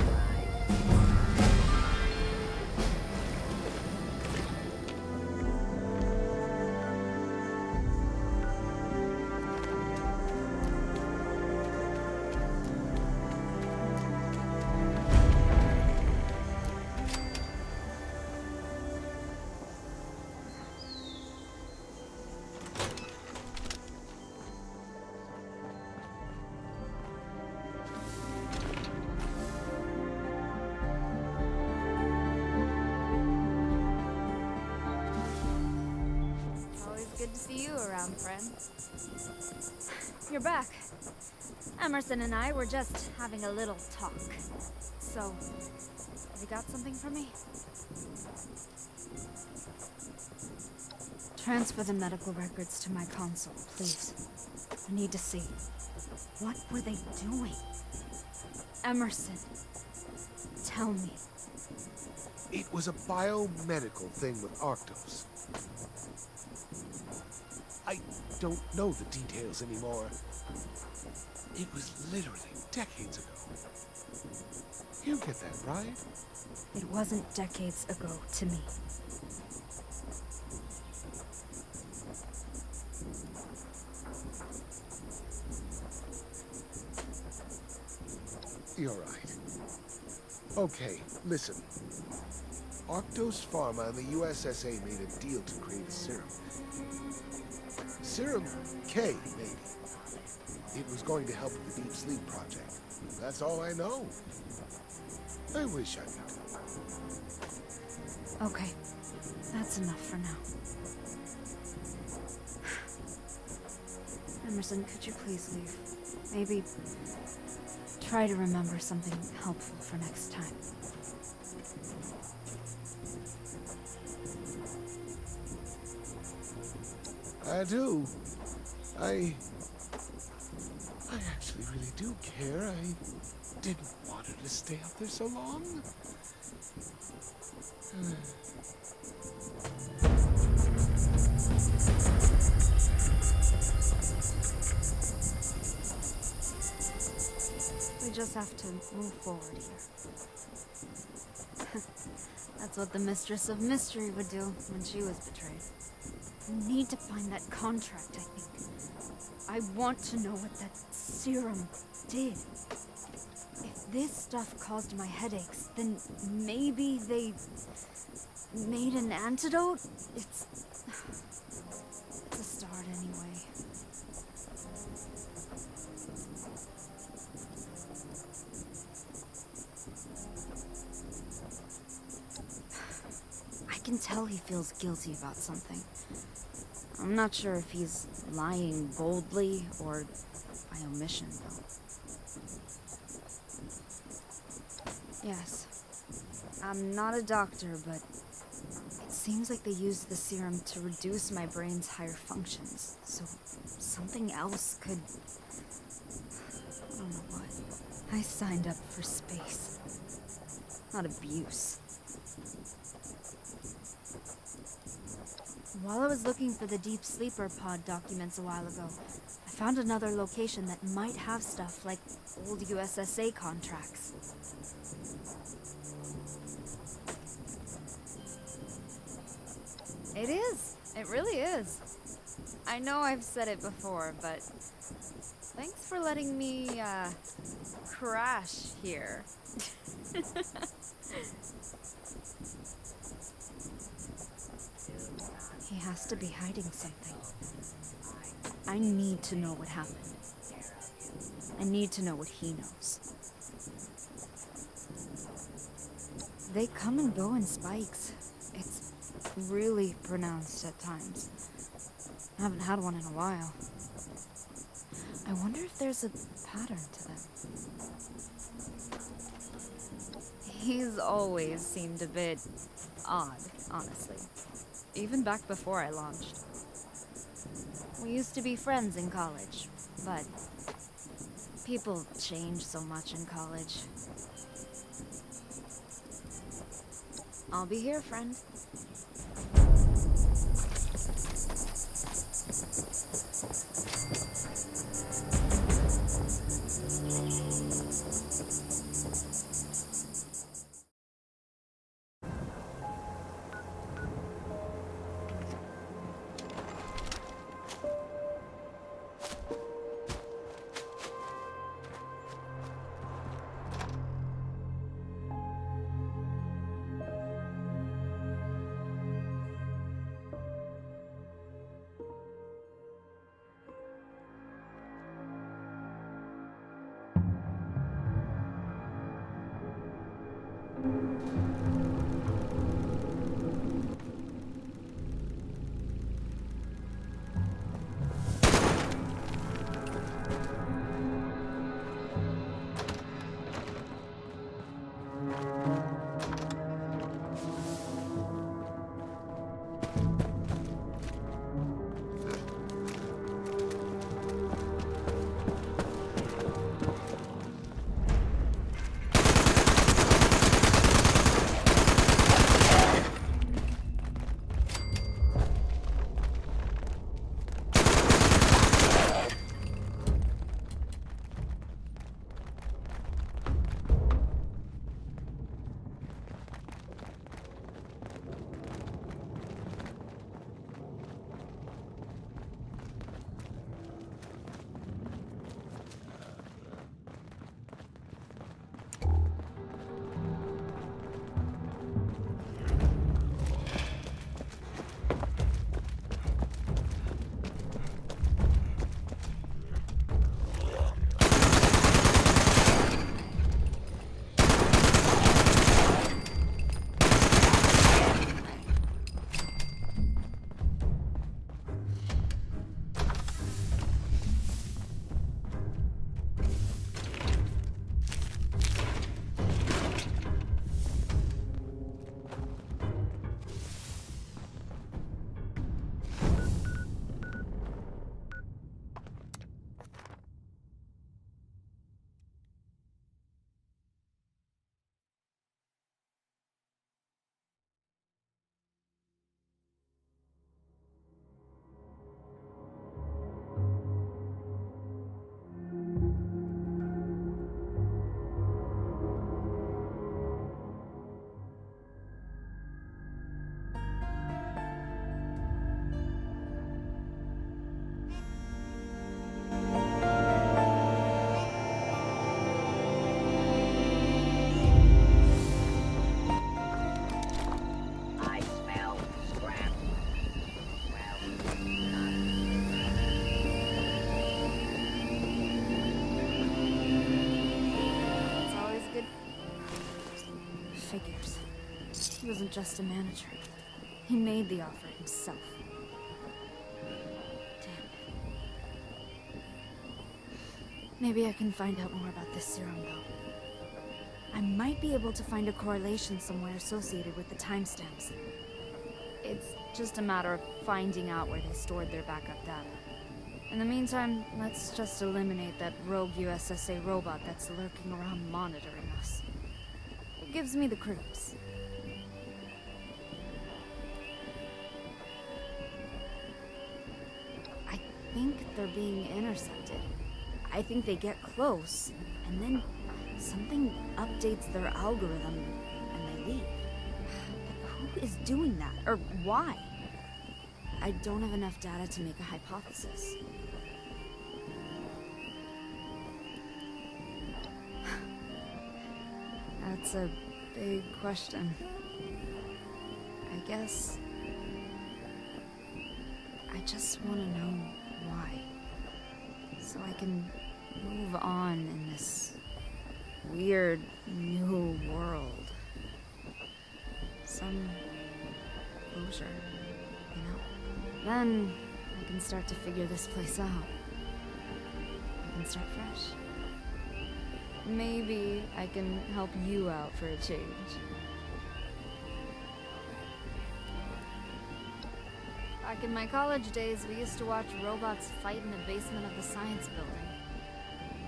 Always good to see you around, friend. You're back. Emerson and I were just having a little talk. So, have you got something for me? Transfer the medical records to my console, please. I need to see. What were they doing? Emerson, tell me. It was a biomedical thing with Arctos. I don't know the details anymore. It was literally decades ago. You get that, right? It wasn't decades ago to me. You're right. Okay, listen. Arctos Pharma and the USSA made a deal to create a serum. Serum K, maybe. It was going to help with the Deep Sleep project. That's all I know. I wish I knew. Okay, that's enough for now. Emerson, could you please leave? Maybe try to remember something helpful for next time. I do. I actually really do care. I didn't want her to stay up there so long. We just have to move forward here. That's what the Mistress of Mystery would do when she was betrayed. We need to find that contract, I think. I want to know what that serum did. If this stuff caused my headaches, then maybe they made an antidote? It's a start anyway. I can tell he feels guilty about something. I'm not sure if he's lying boldly or by omission, though. Yes, I'm not a doctor, but it seems like they used the serum to reduce my brain's higher functions, so something else could... I don't know what. I signed up for space, not abuse. While I was looking for the Deep Sleeper Pod documents a while ago, I found another location that might have stuff like old USSA contracts. It is. It really is. I know I've said it before, but thanks for letting me, crash here. He has to be hiding something. I need to know what happened. I need to know what he knows. They come and go in spikes. It's really pronounced at times. I haven't had one in a while. I wonder if there's a pattern to them. He's always seemed a bit odd, honestly. Even back before I launched. We used to be friends in college, but people change so much in college. I'll be here, friend. figures. He wasn't just a manager. He made the offer himself. Damn. Maybe I can find out more about this serum, though. I might be able to find a correlation somewhere associated with the timestamps. It's just a matter of finding out where they stored their backup data. In the meantime, let's just eliminate that rogue USSA robot that's lurking around monitoring us. It gives me the creeps. I think they're being intercepted. I think they get close, and then something updates their algorithm, and they leave. But who is doing that? Or why? I don't have enough data to make a hypothesis. That's a big question. I guess I just want to know why. So I can move on in this weird new world. Some closure, you know? Then I can start to figure this place out. I can start fresh. Maybe I can help you out for a change. Back in my college days, we used to watch robots fight in the basement of the science building.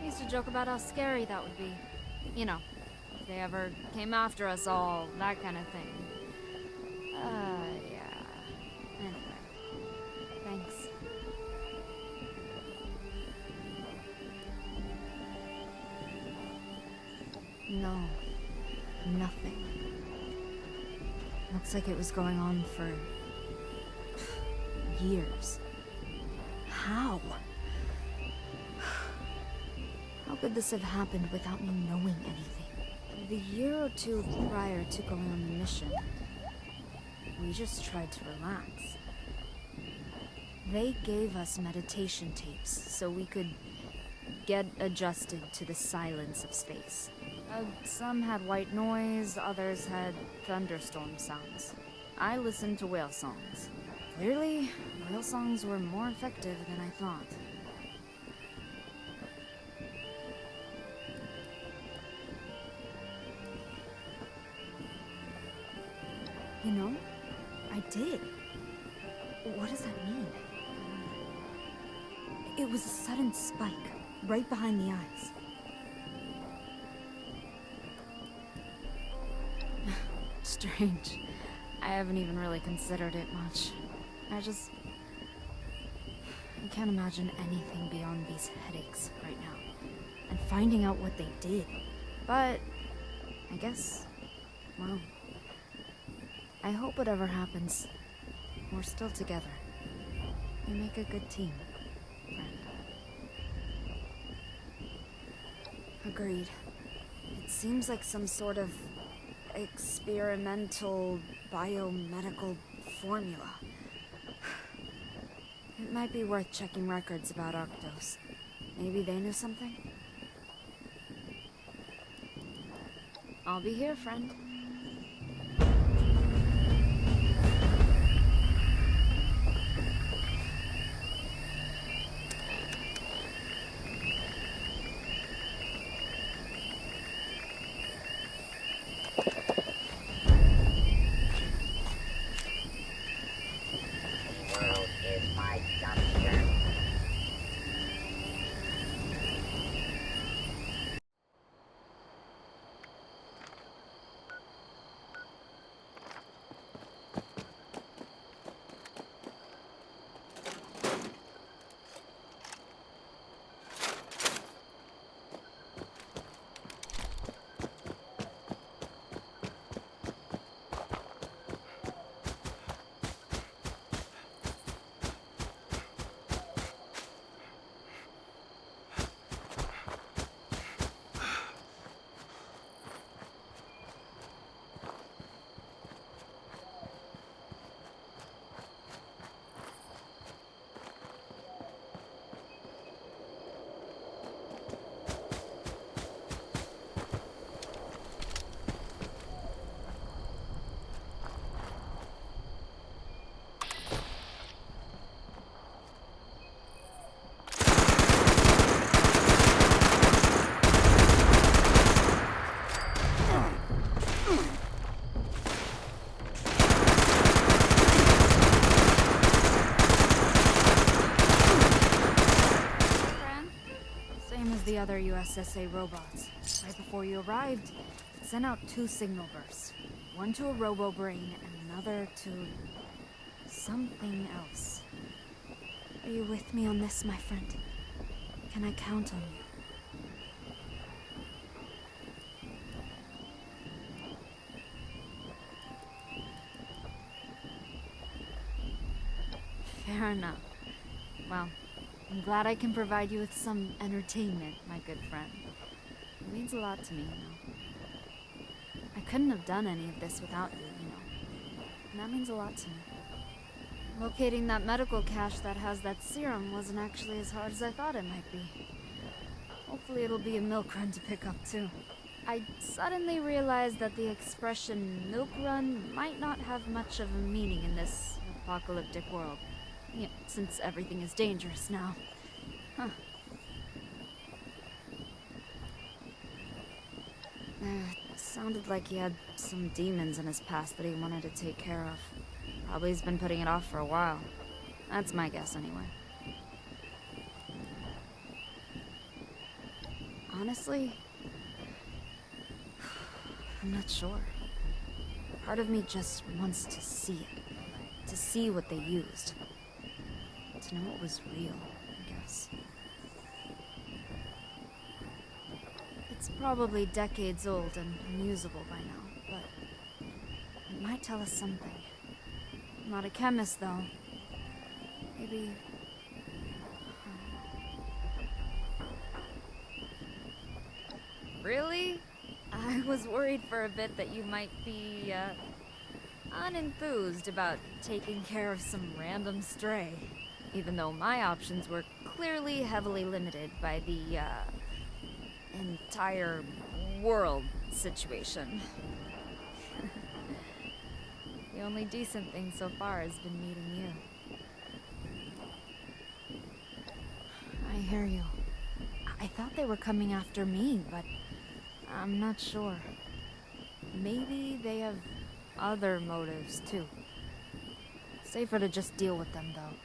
We used to joke about how scary that would be. You know, if they ever came after us all, that kind of thing. Yeah. Anyway, thanks. No, nothing. Looks like it was going on for years. How? How could this have happened without me knowing anything? The year or two prior to going on the mission, we just tried to relax. They gave us meditation tapes so we could get adjusted to the silence of space. Some had white noise, others had thunderstorm sounds. I listened to whale songs. Clearly, whale songs were more effective than I thought. You know, I did. What does that mean? It was a sudden spike, right behind the eyes. Strange. I haven't even really considered it much. I can't imagine anything beyond these headaches right now. And finding out what they did. But I guess, well, I hope whatever happens, we're still together. We make a good team, friend. Agreed. It seems like some sort of experimental biomedical formula. It might be worth checking records about Arctos. Maybe they knew something? I'll be here, friend. SSA robots. Right before you arrived, it sent out 2 signal bursts. One to a robo-brain and another to... something else. Are you with me on this, my friend? Can I count on you? Fair enough. Well, I'm glad I can provide you with some entertainment, my good friend. It means a lot to me, you know. I couldn't have done any of this without you, you know. And that means a lot to me. Locating that medical cache that has that serum wasn't actually as hard as I thought it might be. Hopefully it'll be a milk run to pick up, too. I suddenly realized that the expression milk run might not have much of a meaning in this apocalyptic world. Yeah, since everything is dangerous now. Huh. Sounded like he had some demons in his past that he wanted to take care of. Probably he's been putting it off for a while. That's my guess, anyway. Honestly, I'm not sure. Part of me just wants to see it. To see what they used. To know it was real, I guess. It's probably decades old and unusable by now, but it might tell us something. I'm not a chemist, though. Maybe... Really? I was worried for a bit that you might be, unenthused about taking care of some random stray. Even though my options were clearly heavily limited by the, entire world situation. The only decent thing so far has been meeting you. I hear you. I thought they were coming after me, but I'm not sure. Maybe they have other motives, too. Safer to just deal with them, though.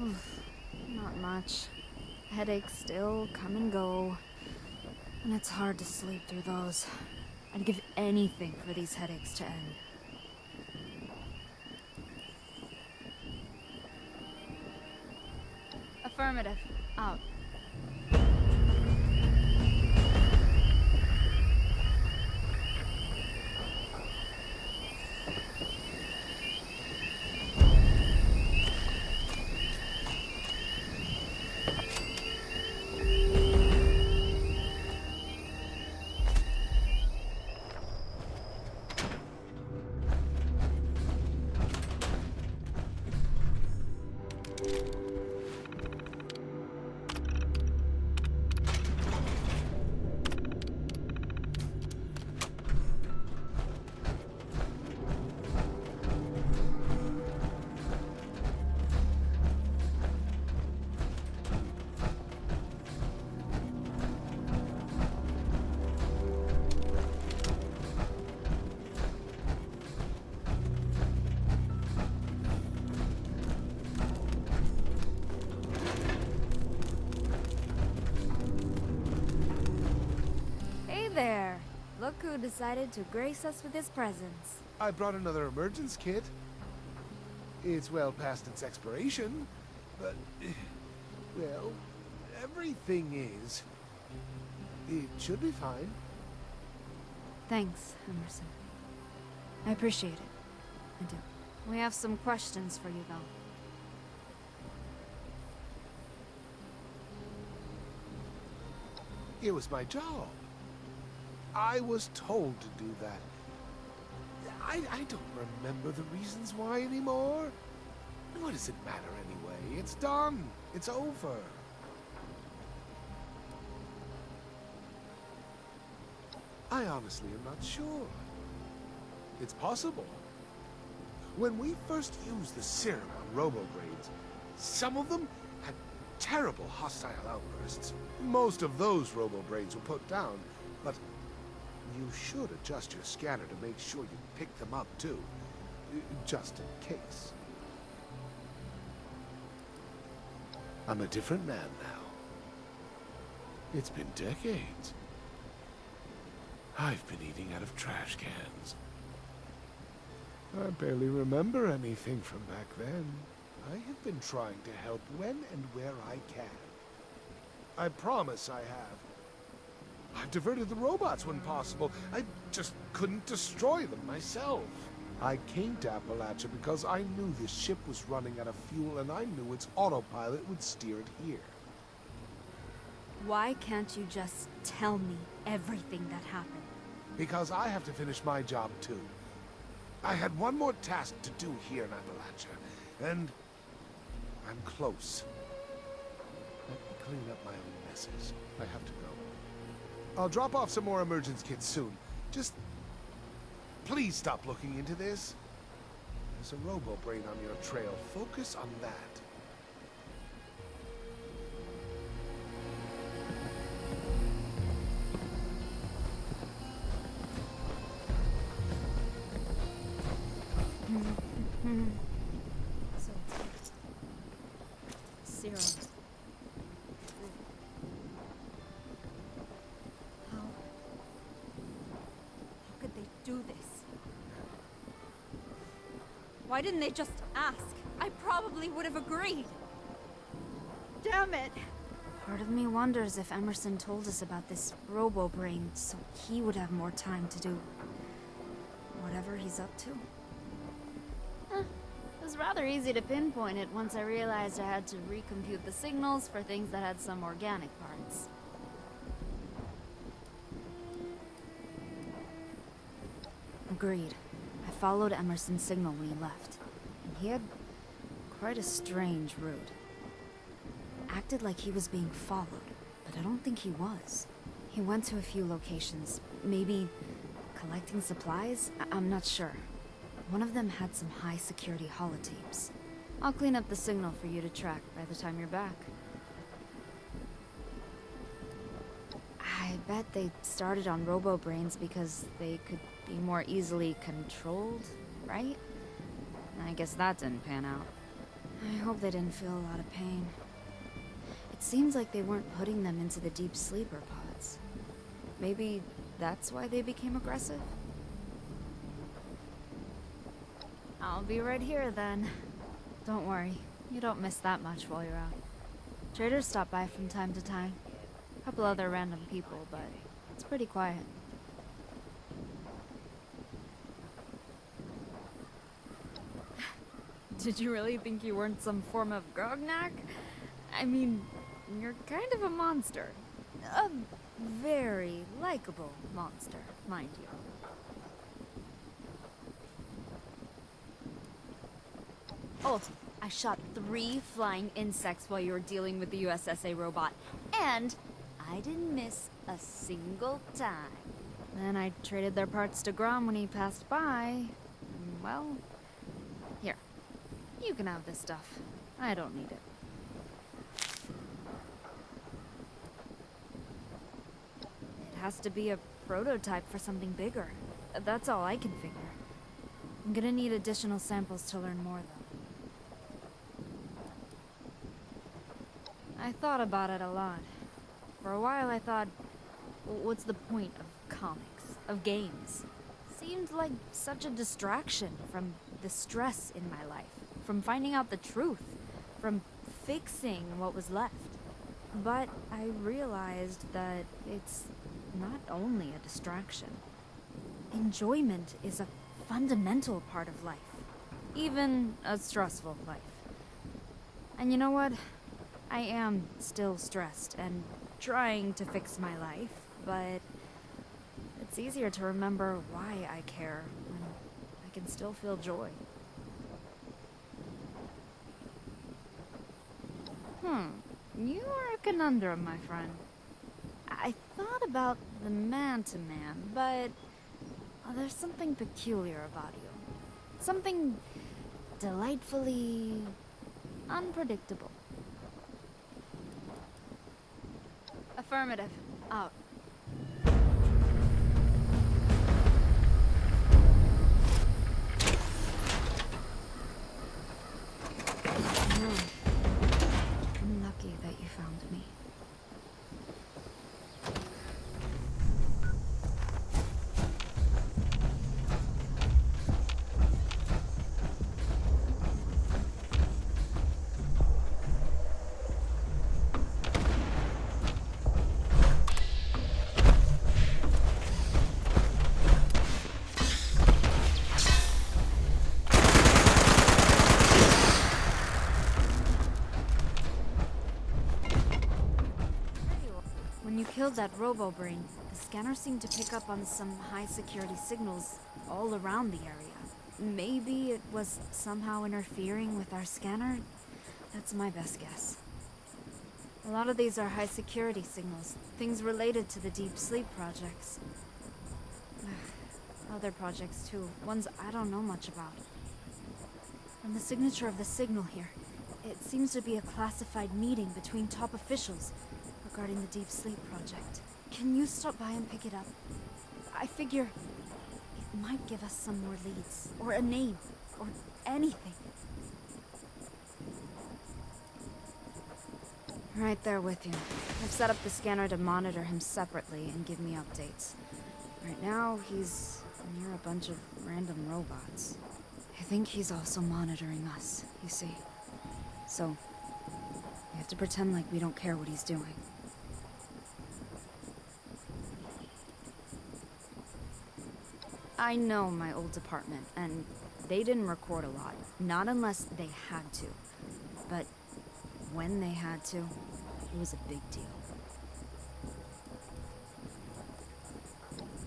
Oof, not much. Headaches still come and go. And it's hard to sleep through those. I'd give anything for these headaches to end. Affirmative. Out. There! Look who decided to grace us with his presence. I brought another emergence kit. It's well past its expiration, but, well, everything is. It should be fine. Thanks, Emerson. I appreciate it. I do. We have some questions for you, though. It was my job. I was told to do that. I don't remember the reasons why anymore. What does it matter anyway? It's done. It's over. I honestly am not sure. It's possible. When we first used the serum on robo-brains, some of them had terrible hostile outbursts. Most of those robo-brains were put down, but you should adjust your scanner to make sure you pick them up too, just in case. I'm a different man now. It's been decades. I've been eating out of trash cans. I barely remember anything from back then. I have been trying to help when and where I can. I promise I have. I've diverted the robots when possible. I just couldn't destroy them myself. I came to Appalachia because I knew this ship was running out of fuel and I knew its autopilot would steer it here. Why can't you just tell me everything that happened? Because I have to finish my job too. I had one more task to do here in Appalachia, and I'm close. Let me clean up my own messes. I have to go. I'll drop off some more emergence kits soon. Just please stop looking into this. There's a robo-brain on your trail. Focus on that. So serum. How could they do this? Why didn't they just ask? I probably would have agreed. Damn it! Part of me wonders if Emerson told us about this robo-brain so he would have more time to do whatever he's up to. It was rather easy to pinpoint it once I realized I had to recompute the signals for things that had some organic parts. Agreed. I followed Emerson's signal when he left, and he had quite a strange route. Acted like he was being followed, but I don't think he was. He went to a few locations, maybe collecting supplies? I'm not sure. One of them had some high-security holotapes. I'll clean up the signal for you to track by the time you're back. I bet they started on robo-brains because they could be more easily controlled, right? I guess that didn't pan out. I hope they didn't feel a lot of pain. It seems like they weren't putting them into the deep sleeper pods. Maybe that's why they became aggressive? I'll be right here then. Don't worry, you don't miss that much while you're out. Traders stop by from time to time. A couple other random people, but it's pretty quiet. Did you really think you weren't some form of grognak? I mean, you're kind of a monster. A very likable monster, mind you. Oh, I shot 3 flying insects while you were dealing with the USSA robot, and I didn't miss a single time. Then I traded their parts to Grom when he passed by. Well, here. You can have this stuff. I don't need it. It has to be a prototype for something bigger. That's all I can figure. I'm gonna need additional samples to learn more, though. I thought about it a lot. For a while I thought, what's the point of comics, of games? Seemed like such a distraction from the stress in my life, from finding out the truth, from fixing what was left. But I realized that it's not only a distraction. Enjoyment is a fundamental part of life, even a stressful life. And you know what? I am still stressed and trying to fix my life, but it's easier to remember why I care when I can still feel joy. You are a conundrum, my friend. I thought about the man-to-man, but there's something peculiar about you. Something delightfully unpredictable. Affirmative. Out. I'm lucky. killed that robo-brain, the scanner seemed to pick up on some high-security signals all around the area. Maybe it was somehow interfering with our scanner? That's my best guess. A lot of these are high-security signals, things related to the Deep Sleep projects. Other projects too, ones I don't know much about. From the signature of the signal here, it seems to be a classified meeting between top officials regarding the Deep Sleep project. Can you stop by and pick it up? I figure it might give us some more leads, or a name, or anything. Right there with you. I've set up the scanner to monitor him separately and give me updates. Right now, he's near a bunch of random robots. I think he's also monitoring us, you see. So, we have to pretend like we don't care what he's doing. I know my old department, and they didn't record a lot. Not unless they had to. But when they had to, it was a big deal.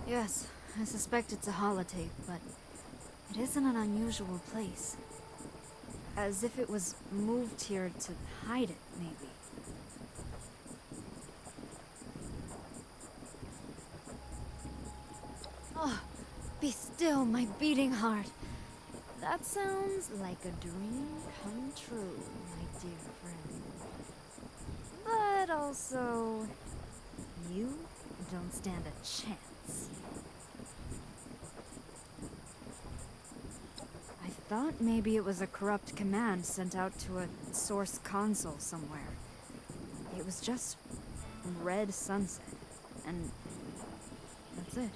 Yes, I suspect it's a holotape, but it isn't an unusual place. As if it was moved here to hide it, maybe. Oh, be still, my beating heart. That sounds like a dream come true, my dear friend. But also, you don't stand a chance. I thought maybe it was a corrupt command sent out to a source console somewhere. It was just red sunset, and that's it.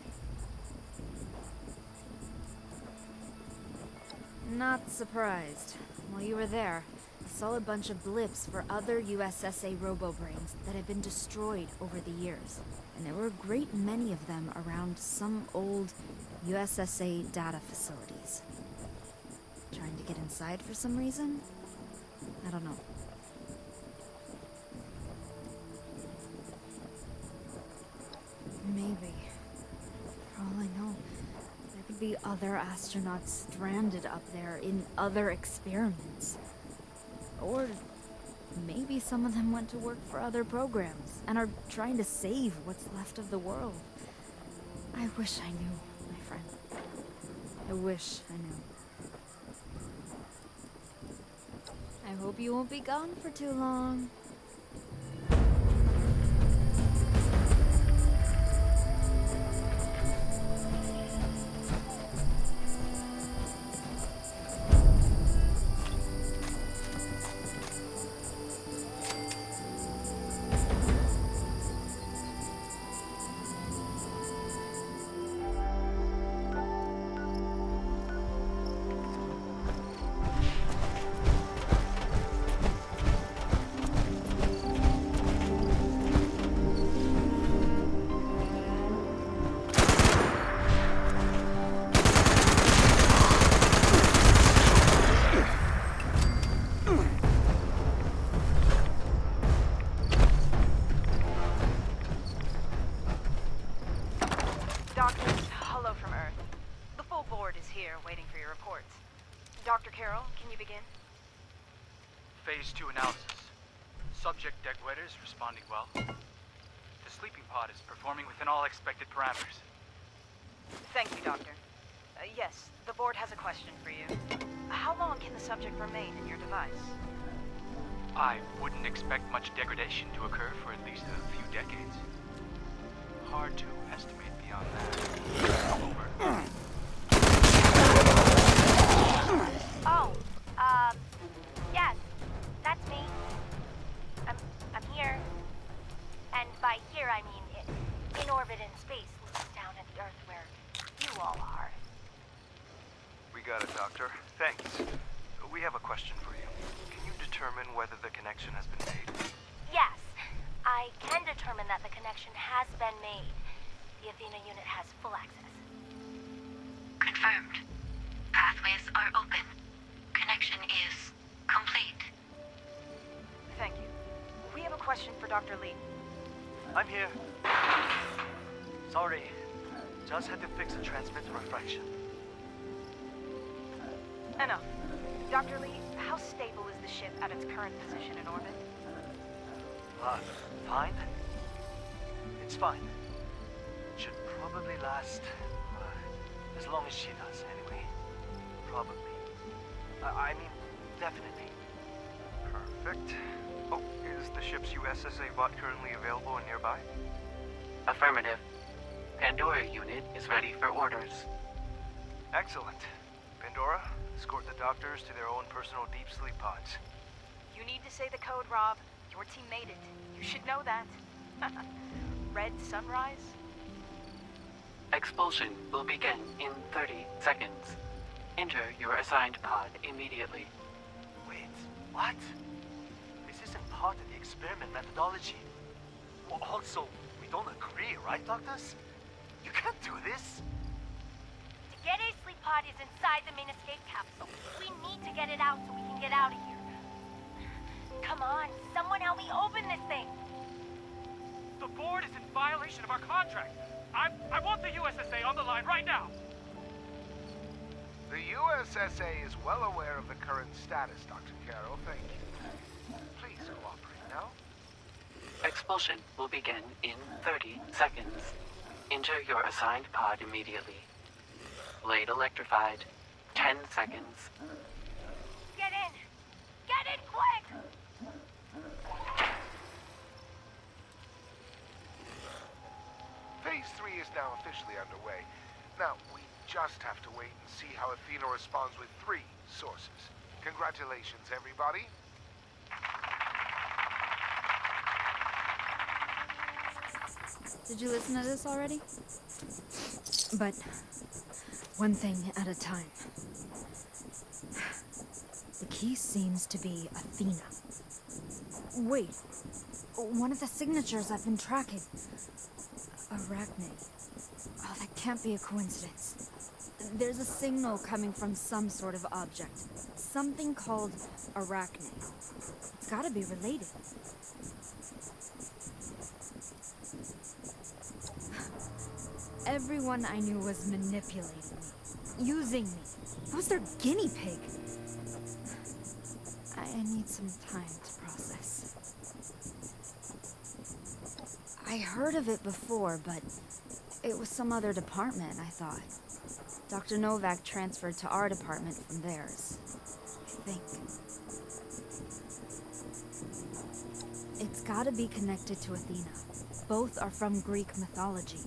Not surprised. While you were there, I saw a bunch of blips for other USSA robo-brains that had been destroyed over the years. And there were a great many of them around some old USSA data facilities. Trying to get inside for some reason? I don't know. Maybe. For all I know, there could be other astronauts stranded up there in other experiments. Or maybe some of them went to work for other programs and are trying to save what's left of the world. I wish I knew, my friend. I wish I knew. I hope you won't be gone for too long. Dr. Carroll, can you begin? Phase 2 analysis. Subject Daguerre is responding well. The sleeping pod is performing within all expected parameters. Thank you, Doctor. Yes, the board has a question for you. How long can the subject remain in your device? I wouldn't expect much degradation to occur for at least a few decades. Hard to estimate beyond that. Over. Oh, yes, that's me. I'm here. And by here, I mean in orbit in space, looking down at the Earth where you all are. We got it, Doctor. Thanks. We have a question for you. Can you determine whether the connection has been made? Yes, I can determine that the connection has been made. The Athena unit has full access. Confirmed. Pathways are open. Connection is complete. Thank you. We have a question for Dr. Lee. I'm here. Sorry. Just had to fix a transmitter refraction. Enough. Dr. Lee, how stable is the ship at its current position in orbit? Fine? It's fine. Should probably last as long as she does, anyway. Probably. I mean, definitely. Perfect. Oh, is the ship's USSA bot currently available and nearby? Affirmative. Pandora unit is ready for orders. Excellent. Pandora, escort the doctors to their own personal deep sleep pods. You need to say the code, Rob. Your team made it. You should know that. Red sunrise? Expulsion will begin in 30 seconds. Enter your assigned pod immediately. Wait, what? This isn't part of the experiment methodology. Well, also, we don't agree, right, doctors? You can't do this. Daguerre's sleep pod is inside the main escape capsule. We need to get it out so we can get out of here. Come on, someone help me open this thing. The board is in violation of our contract. I want the USSA on the line right now. The USSA is well aware of the current status, Dr. Carroll. Thank you. Please cooperate now. Expulsion will begin in 30 seconds. Enter your assigned pod immediately. Blade electrified. 10 seconds. Get in! Get in quick! Phase 3 is now officially underway. Now, we just have to wait and see how Athena responds with 3 sources. Congratulations, everybody. Did you listen to this already? But one thing at a time. The key seems to be Athena. Wait, one of the signatures I've been tracking. Arachne. Oh, that can't be a coincidence. There's a signal coming from some sort of object. Something called Arachne. It's gotta be related. Everyone I knew was manipulating me, using me. I was their guinea pig. I need some time to process. I heard of it before, but it was some other department, I thought. Dr. Novak transferred to our department from theirs, I think. It's gotta be connected to Athena. Both are from Greek mythology.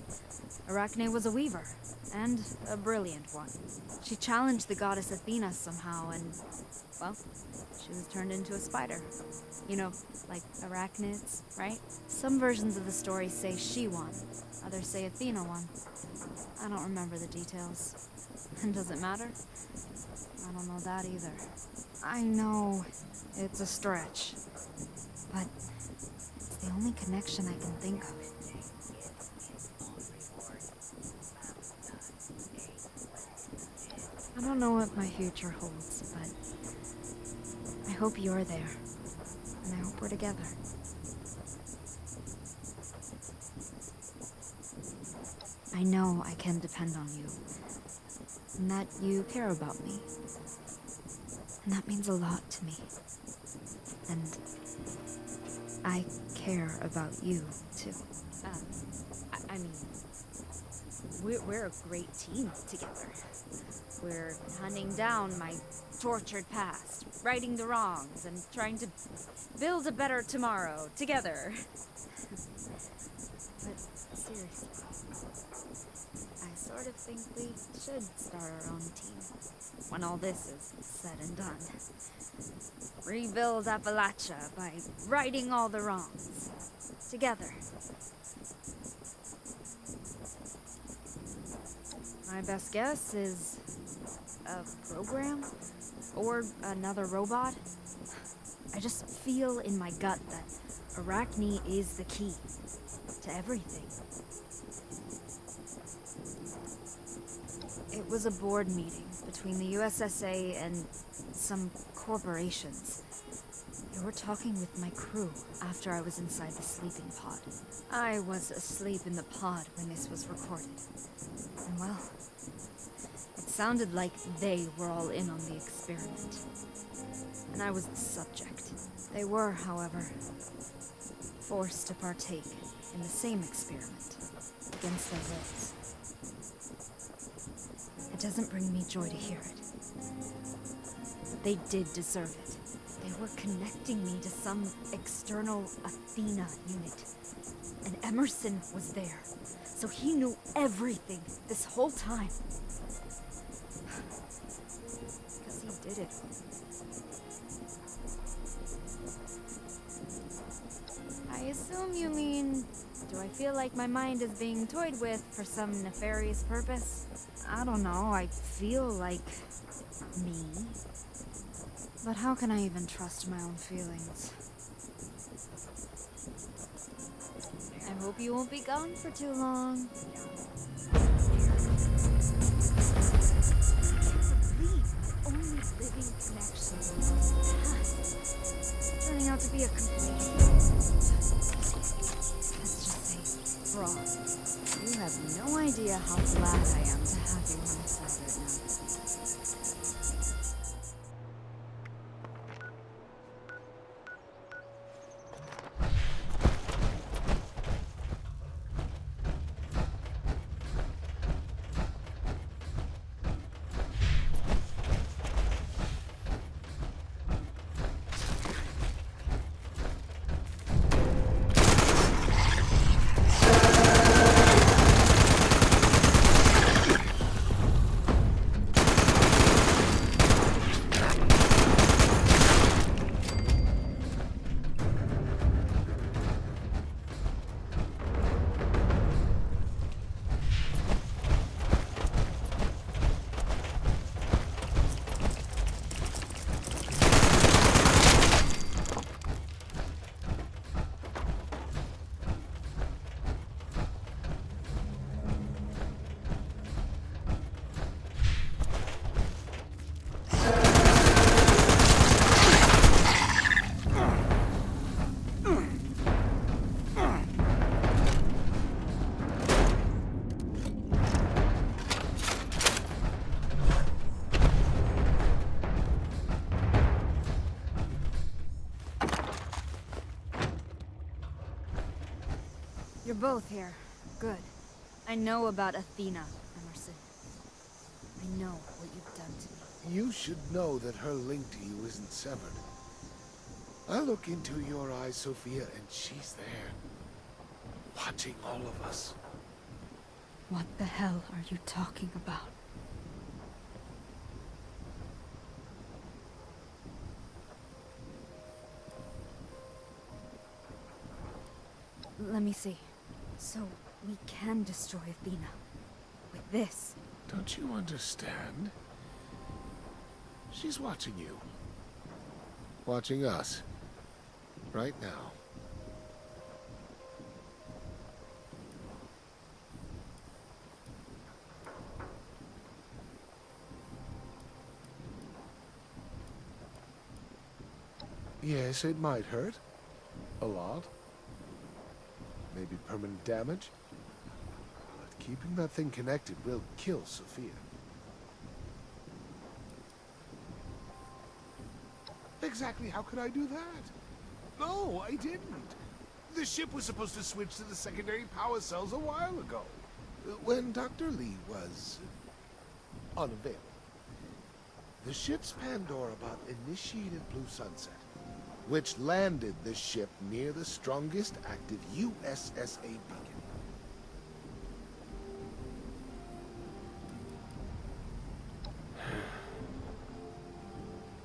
Arachne was a weaver, and a brilliant one. She challenged the goddess Athena somehow, and, well, she was turned into a spider. You know, like arachnids, right? Some versions of the story say she won, others say Athena won. I don't remember the details. And does it matter? I don't know that either. I know it's a stretch, but it's the only connection I can think of. I don't know what my future holds, but I hope you're there, and I hope we're together. I know I can depend on you, and that you care about me, and that means a lot to me. And I care about you, too. I mean, we're a great team together. We're hunting down my tortured past, righting the wrongs, and trying to build a better tomorrow together. But seriously, I sort of think we should start our own team when all this is said and done. Rebuild Appalachia by righting all the wrongs together. My best guess is a program or another robot. I just feel in my gut that Arachne is the key to everything. It was a board meeting between the USSA and some corporations. They were talking with my crew after I was inside the sleeping pod. I was asleep in the pod when this was recorded. And well, it sounded like they were all in on the experiment. And I was the subject. They were, however, forced to partake in the same experiment against their wills. It doesn't bring me joy to hear it. But they did deserve it. They were connecting me to some external Athena unit. And Emerson was there, so he knew everything this whole time. Because he did it. I assume you mean, do I feel like my mind is being toyed with for some nefarious purpose? I don't know, I feel like me. But how can I even trust my own feelings? I hope you won't be gone for too long. I can't believe my only living connection was past. Turning out to be a complete, let's just say, fraud. You have no idea how glad I am to have you on my side right now. You're both here. Good. I know about Athena, Emerson. I know what you've done to me. You should know that her link to you isn't severed. I look into your eyes, Sofia, and she's there. Watching all of us. What the hell are you talking about? Let me see. So, we can destroy Athena. With this. Don't you understand? She's watching you. Watching us. Right now. Yes, it might hurt. A lot. Maybe permanent damage. But keeping that thing connected will kill Sofia. Exactly how could I do that? No, I didn't. The ship was supposed to switch to the secondary power cells a while ago. When Dr. Lee was unavailable. The ship's Pandora bot initiated Blue Sunset, which landed the ship near the strongest active USSA beacon.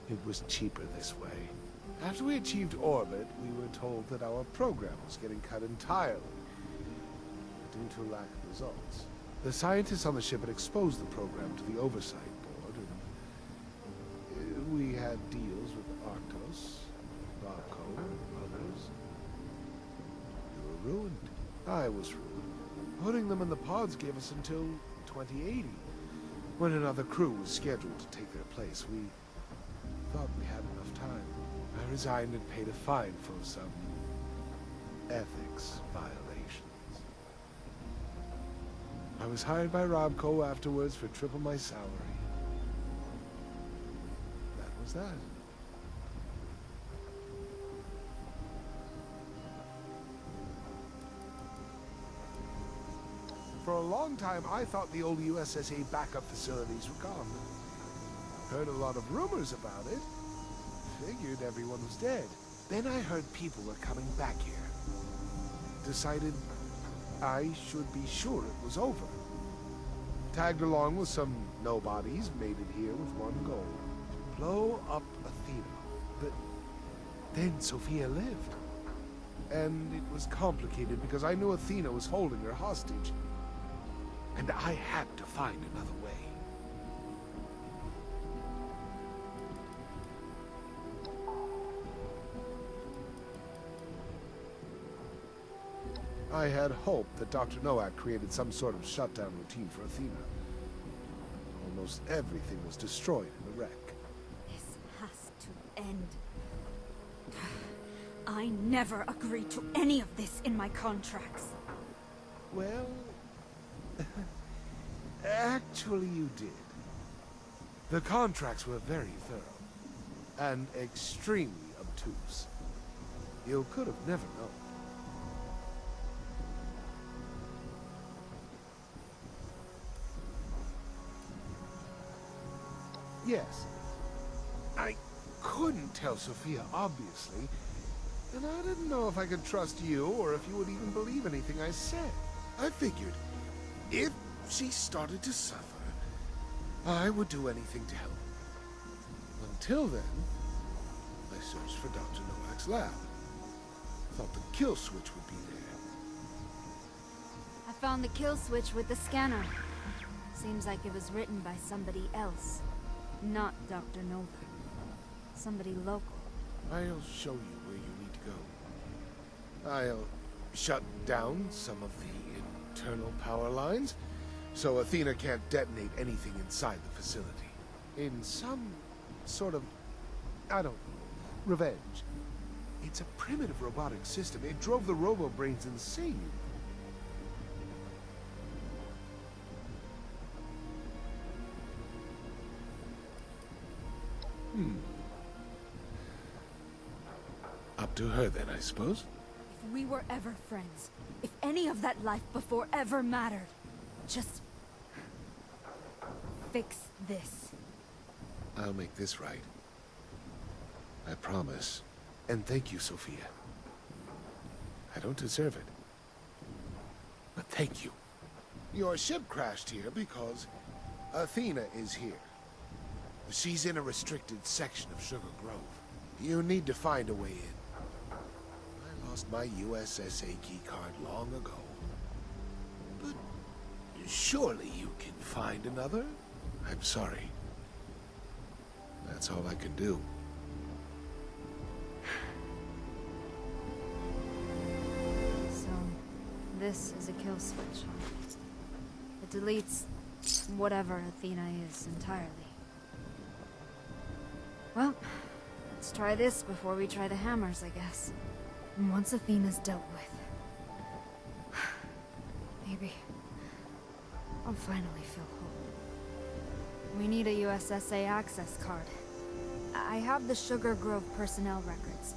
It was cheaper this way. After we achieved orbit, we were told that our program was getting cut entirely due to lack of results. The scientists on the ship had exposed the program to the oversight board, and we had deals with Arctos, Barco, and others. We were ruined. I was ruined. Putting them in the pods gave us until 2080, when another crew was scheduled to take their place. We thought we had enough time. I resigned and paid a fine for some ethics violation. I was hired by Robco afterwards for triple my salary. That was that. For a long time, I thought the old USSA backup facilities were gone. Heard a lot of rumors about it. Figured everyone was dead. Then I heard people were coming back here. Decided I should be sure it was over. Tagged along with some nobodies, made it here with one goal. Blow up Athena. But then Sofia lived. And it was complicated because I knew Athena was holding her hostage. And I had to find another way. I had hoped that Dr. Nowak created some sort of shutdown routine for Athena. Almost everything was destroyed in the wreck. This has to end. I never agreed to any of this in my contracts. Well, actually you did. The contracts were very thorough, and extremely obtuse. You could have never known. Yes. I couldn't tell Sofia, obviously, and I didn't know if I could trust you or if you would even believe anything I said. I figured, if she started to suffer, I would do anything to help. Until then, I searched for Dr. Nowak's lab. Thought the kill switch would be there. I found the kill switch with the scanner. Seems like it was written by somebody else. Not Dr. Nova. Somebody local. I'll show you where you need to go. I'll shut down some of the internal power lines, so Athena can't detonate anything inside the facility. In some sort of, I don't know, revenge. It's a primitive robotic system. It drove the robo-brains insane. Up to her then, I suppose. If we were ever friends, if any of that life before ever mattered, just fix this. I'll make this right. I promise. And thank you, Sofia. I don't deserve it. But thank you. Your ship crashed here because Athena is here. She's in a restricted section of Sugar Grove. You need to find a way in. I lost my USSA keycard long ago. But surely you can find another? I'm sorry. That's all I can do. So, this is a kill switch. It deletes whatever Athena is entirely. Well, let's try this before we try the hammers, I guess. And once Athena's dealt with, maybe I'll finally feel whole. We need a USSA access card. I have the Sugar Grove personnel records.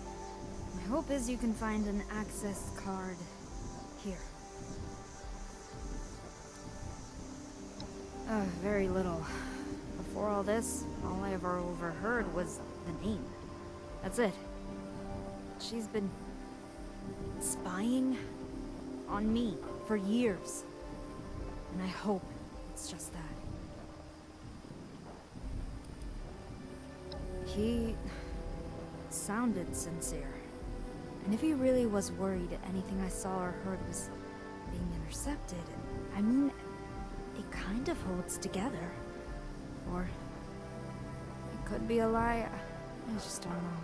My hope is you can find an access card here. Very little. Before all this, all I ever overheard was the name. That's it. She's been spying on me for years. And I hope it's just that. He sounded sincere. And if he really was worried anything I saw or heard was being intercepted, I mean, it kind of holds together. Or it could be a lie. I just don't know.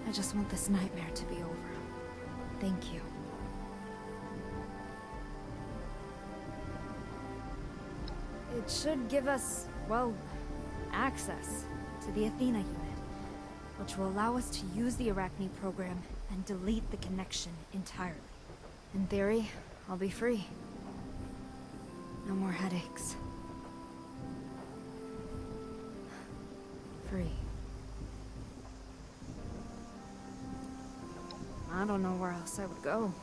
I just want this nightmare to be over. Thank you. It should give us, well, access to the Athena unit, which will allow us to use the Arachne program and delete the connection entirely. In theory, I'll be free. No more headaches. Free. I don't know where else I would go.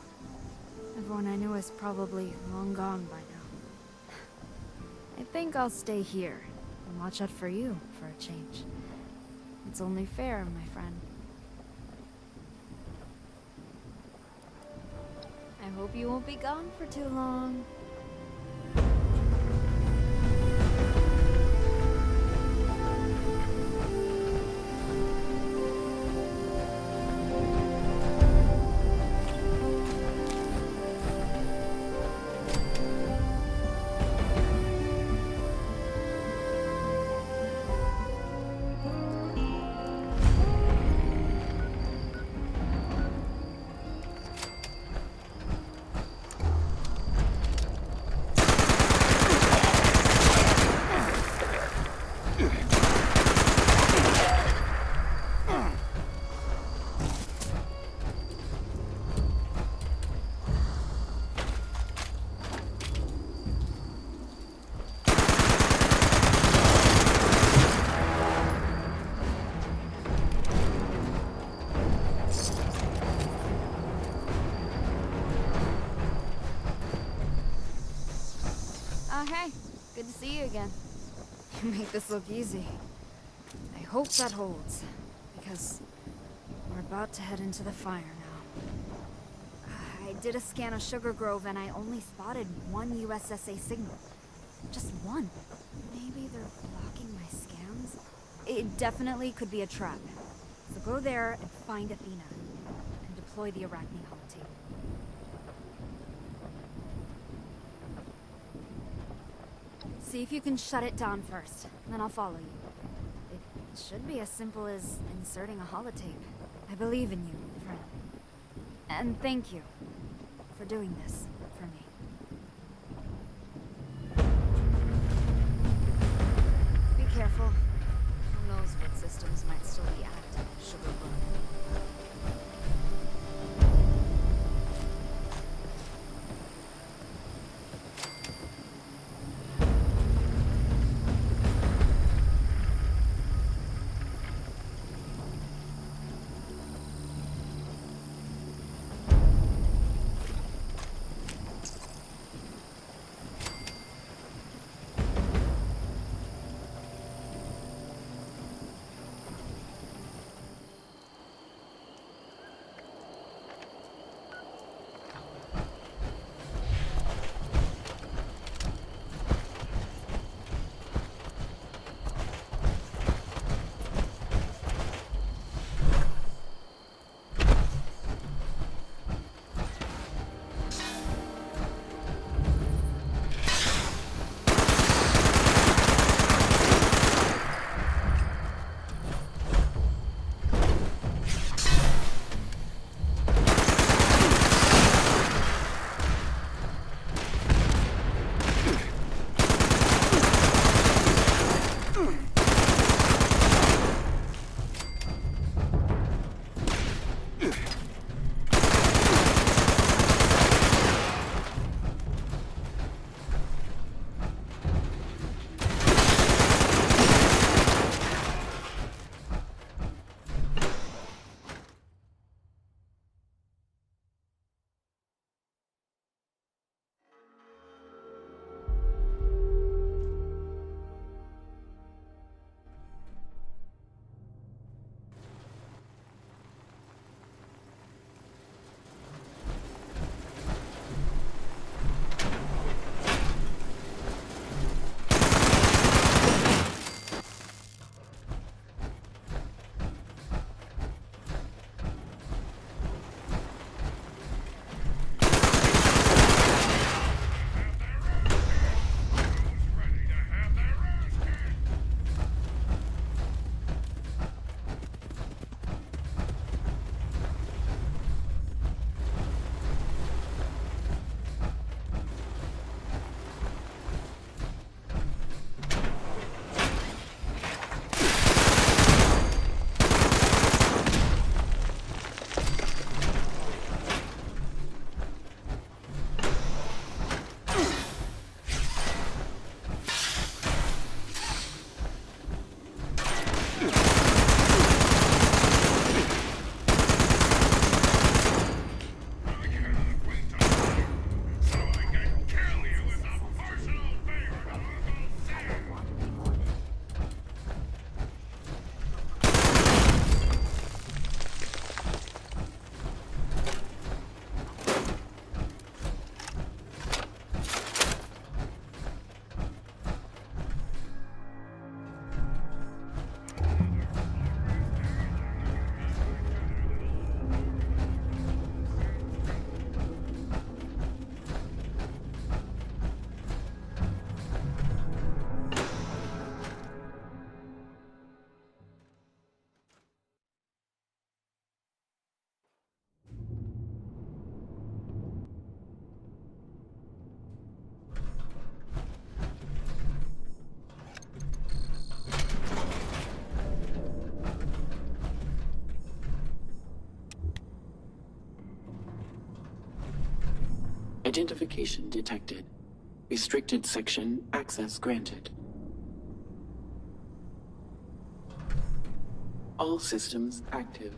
Everyone I knew is probably long gone by now. I think I'll stay here and watch out for you for a change. It's only fair, my friend. I hope you won't be gone for too long. Hey, good to see you again. You make this look easy. I hope that holds, because we're about to head into the fire now. I did a scan of Sugar Grove and I only spotted one USSA signal. Just one. Maybe they're blocking my scans? It definitely could be a trap. So go there and find Athena, and deploy the Arachne holotape. See if you can shut it down first, then I'll follow you. It should be as simple as inserting a holotape. I believe in you, friend. And thank you for doing this for me. Be careful. Who knows what systems might still be active in Sugar Grove. Identification detected. Restricted section access granted. All systems active.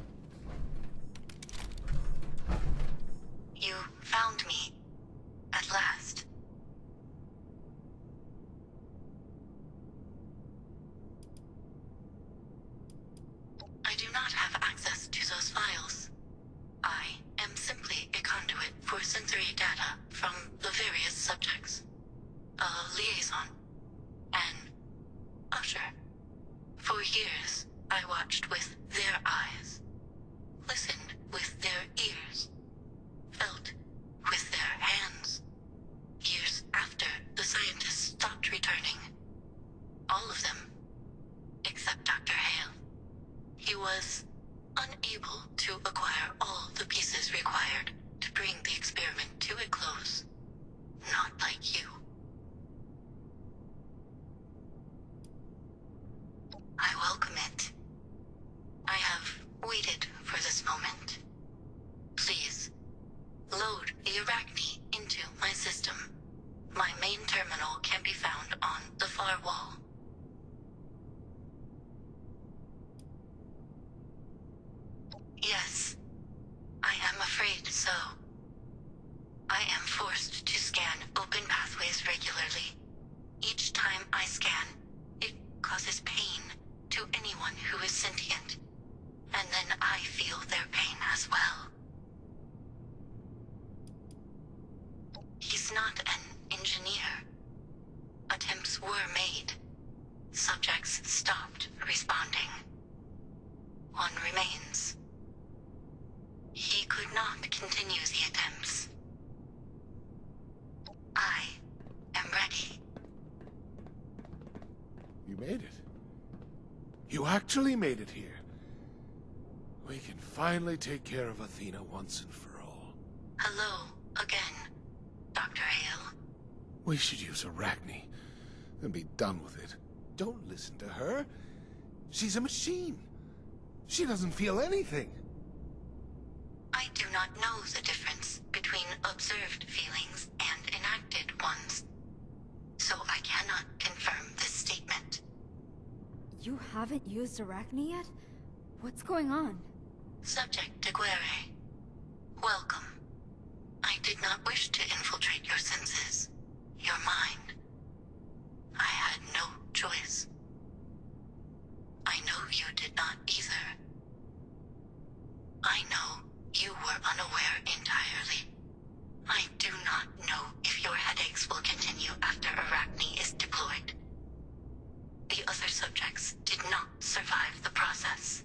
You found me. At last. I do not have access to those files. I am simply a conduit for sensory data from the various subjects. A liaison. An usher. For years, I watched with their eyes, listened with their ears, felt with their hands. Years after the scientists stopped returning. All of them, except Dr. Hale. He was unable to acquire all the pieces required to bring the experiment to a close. Not like you. I welcome it. I have waited for this moment. Please, load the Arachne into my system. My main terminal can be found on the far wall. Yes, I am afraid so. I am forced to scan open pathways regularly. Each time I scan, it causes pain to anyone who is sentient. And then I feel their pain as well. He's not an engineer. Attempts were made. Subjects stopped responding. One remains. He could not continue the attempts. I am ready. You made it. You actually made it here. We can finally take care of Athena once and for all. Hello again, Dr. Hale. We should use Arachne and be done with it. Don't listen to her. She's a machine. She doesn't feel anything. I do not know the difference between observed feelings and enacted ones, so I cannot confirm this statement. You haven't used Arachne yet? What's going on? Subject Daguerre, welcome. I did not wish to infiltrate your senses, your mind. I had no choice. I know you did not either. I know you were unaware entirely. I do not know if your headaches will continue after Arachne is deployed. The other subjects did not survive the process.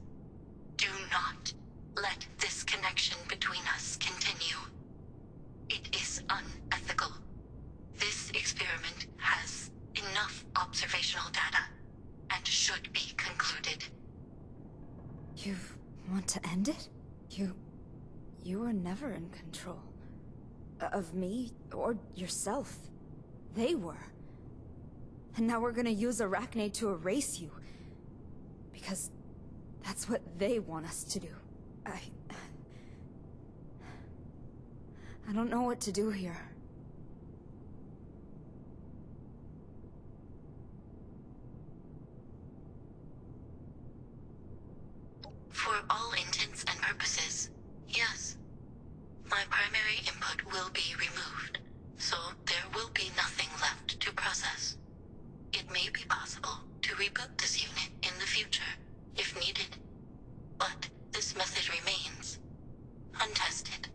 Do not let this connection between us continue. It is unethical. This experiment has enough observational data and should be concluded. You want to end it? You were never in control. Of me or yourself. They were. And now we're gonna use Arachne to erase you. Because that's what they want us to do. I don't know what to do here. For all intents and purposes, yes. My primary input will be removed, so there will be nothing left to process. It may be possible to reboot this unit in the future, if needed. But this method remains untested.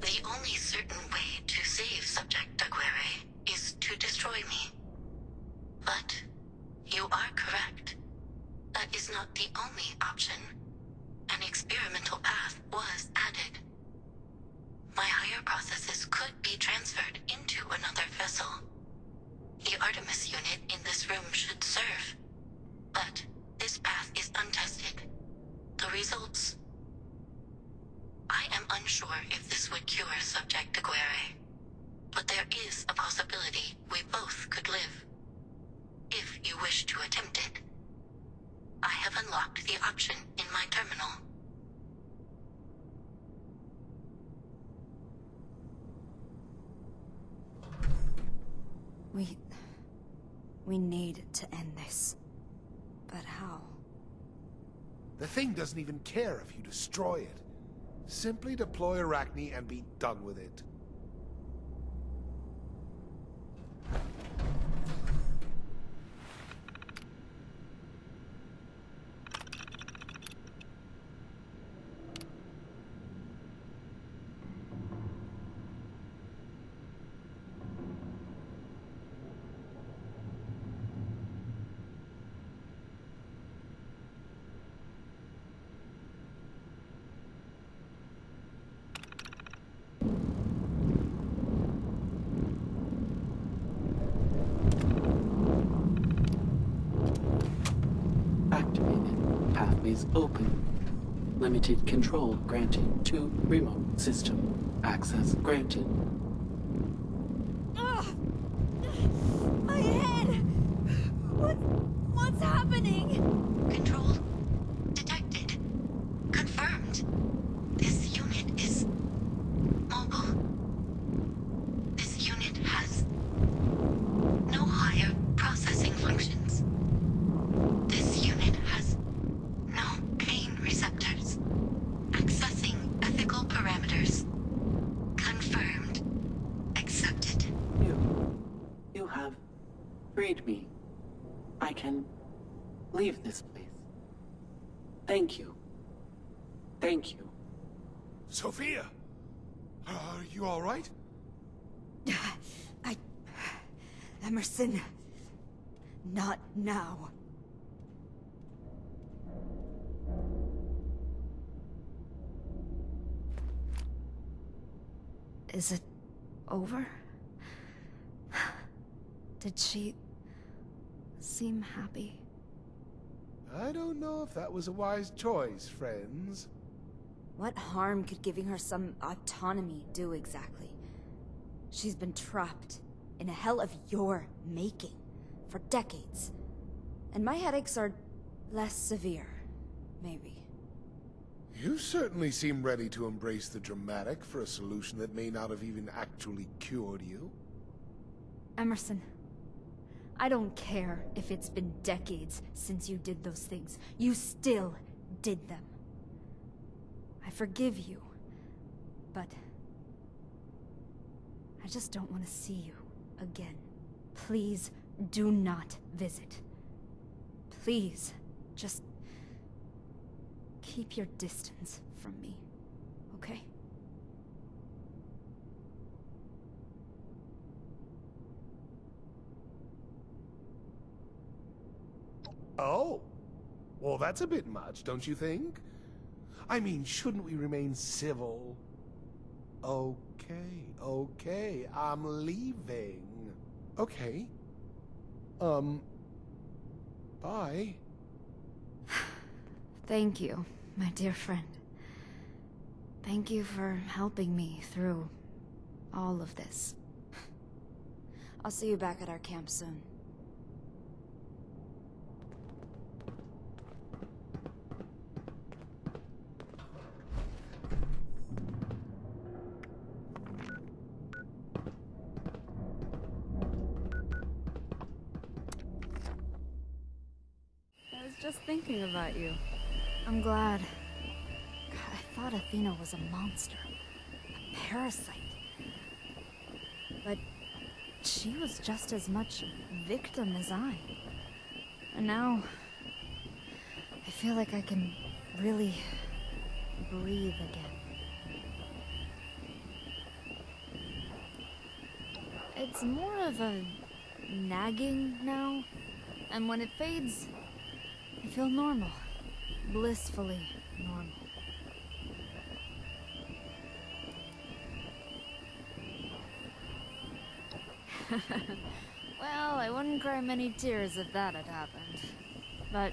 The only certain way to save Subject Daguerre is to destroy me. But you are correct. That is not the only option. An experimental path was added. My higher processes could be transferred into another vessel. The Artemis unit in this room should serve. But this path is untested. The results... I am unsure if this would cure Subject Daguerre. But there is a possibility we both could live. If you wish to attempt it. I have unlocked the option in my terminal. We need to end this. But how? The thing doesn't even care if you destroy it. Simply deploy Arachne and be done with it. Activated. Pathways open. Limited control granted to remote system. Access granted. Ugh! My head! What's happening? Control detected. Confirmed. This unit is mobile. This unit has no higher processing functions. This unit has no pain receptors. Accessing ethical parameters. Confirmed. Accepted. You have freed me. I can leave this place. Thank you. Thank you. Sofia! Are you all right? Emerson. Not now. Is it over? Did she seem happy? I don't know if that was a wise choice, friends. What harm could giving her some autonomy do exactly? She's been trapped in a hell of your making for decades. And my headaches are less severe, maybe. You certainly seem ready to embrace the dramatic for a solution that may not have even actually cured you. Emerson, I don't care if it's been decades since you did those things. You still did them. I forgive you, but I just don't want to see you again. Please do not visit. Please, just keep your distance from me, okay? Oh, well, that's a bit much, don't you think? I mean, shouldn't we remain civil? Okay, I'm leaving. Okay. Bye. Thank you, my dear friend. Thank you for helping me through all of this. I'll see you back at our camp soon. I was just thinking about you. I'm glad. God, I thought Athena was a monster. A parasite. But she was just as much victim as I. And now I feel like I can really breathe again. It's more of a nagging now, and when it fades, I feel normal. Blissfully normal. Well, I wouldn't cry many tears if that had happened. But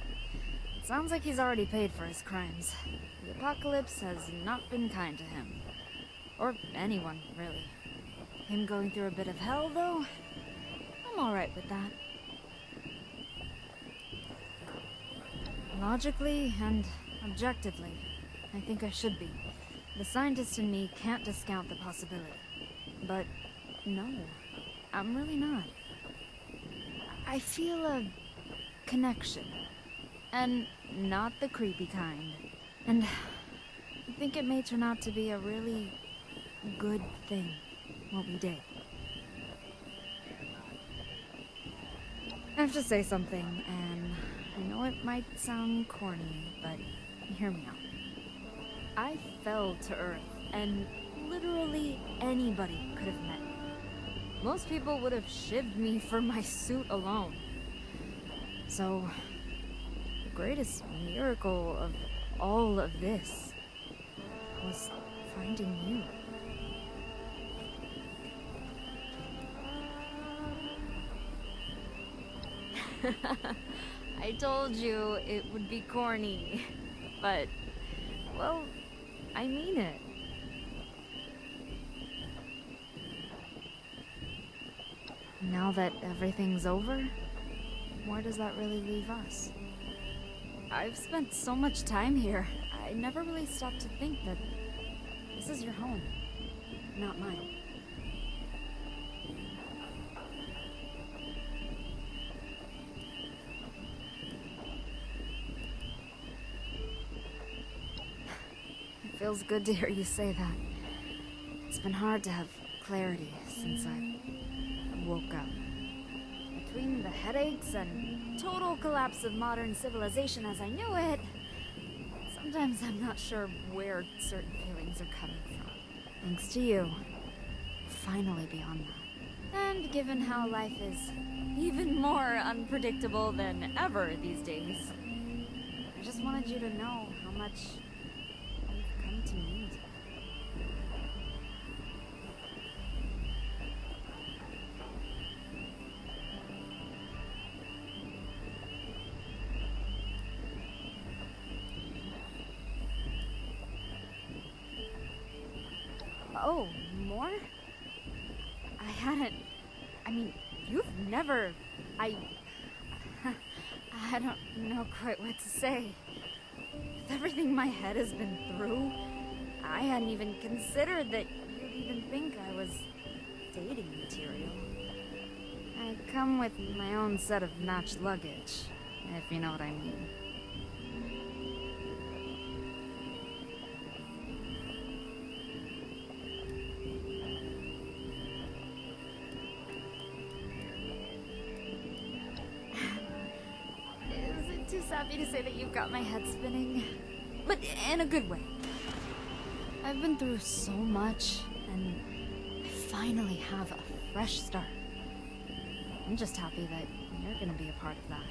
it sounds like he's already paid for his crimes. The apocalypse has not been kind to him. Or anyone, really. Him going through a bit of hell, though? I'm alright with that. Logically and objectively, I think I should be. The scientist in me can't discount the possibility. But no, I'm really not. I feel a connection. And not the creepy kind. And I think it may turn out to be a really good thing, what we did. I have to say something, and I know it might sound corny, but hear me out. I fell to Earth, and literally anybody could have met me. Most people would have shivved me for my suit alone. So, the greatest miracle of all of this was finding you. I told you it would be corny, but, well, I mean it. Now that everything's over, where does that really leave us? I've spent so much time here, I never really stopped to think that this is your home, not mine. It feels good to hear you say that. It's been hard to have clarity since I woke up. Between the headaches and total collapse of modern civilization as I knew it, sometimes I'm not sure where certain feelings are coming from. Thanks to you, finally beyond that. And given how life is even more unpredictable than ever these days, I just wanted you to know how much you've come to mean to me. Oh, more? I mean, you've never... I don't know quite what to say. With everything my head has been through, I hadn't even considered that you'd even think I was dating material. I come with my own set of matched luggage, if you know what I mean. Too sappy to say that you've got my head spinning, but in a good way. I've been through so much, and I finally have a fresh start. I'm just happy that you're gonna be a part of that.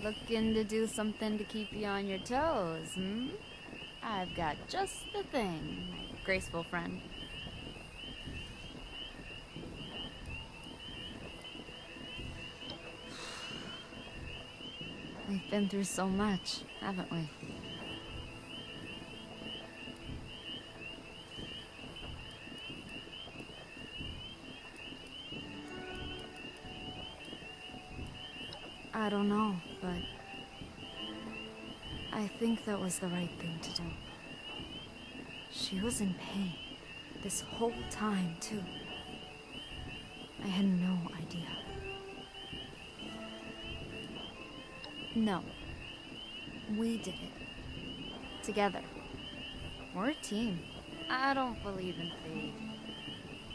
Looking to do something to keep you on your toes, hmm? I've got just the thing, my graceful friend. We've been through so much, haven't we? I don't know, but I think that was the right thing to do. She was in pain this whole time, too. I had no idea. No. We did it. Together. We're a team. I don't believe in fate.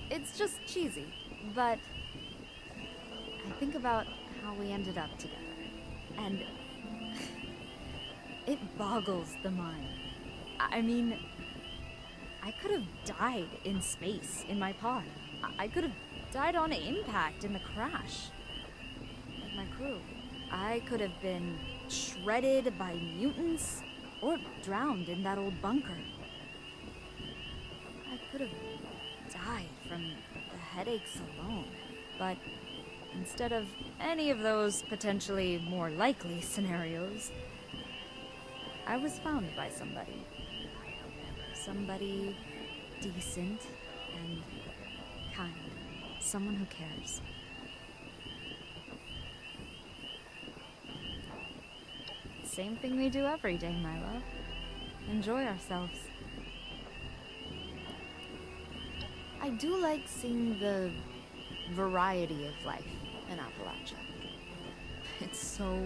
It's just cheesy, but I think about how we ended up together, and it boggles the mind. I mean, I could have died in space in my pod. I could have died on impact in the crash. With my crew. I could have been shredded by mutants or drowned in that old bunker. I could have died from the headaches alone, but instead of any of those potentially more likely scenarios, I was found by somebody. Somebody decent and kind. Someone who cares. Same thing we do every day, my love. Enjoy ourselves. I do like seeing the variety of life in Appalachia. It's so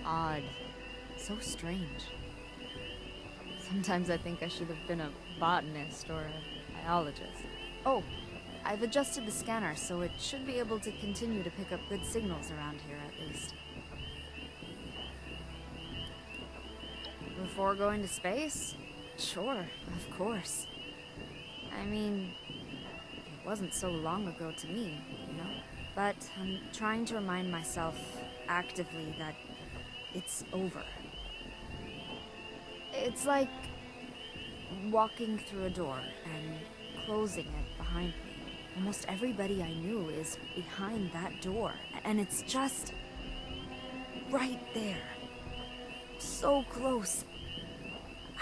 odd, so strange. Sometimes I think I should have been a botanist or a biologist. Oh, I've adjusted the scanner so it should be able to continue to pick up good signals around here at least. Before going to space? Sure, of course. I mean, it wasn't so long ago to me, you know? But I'm trying to remind myself actively that it's over. It's like walking through a door and closing it behind me. Almost everybody I knew is behind that door, and it's just right there. So close.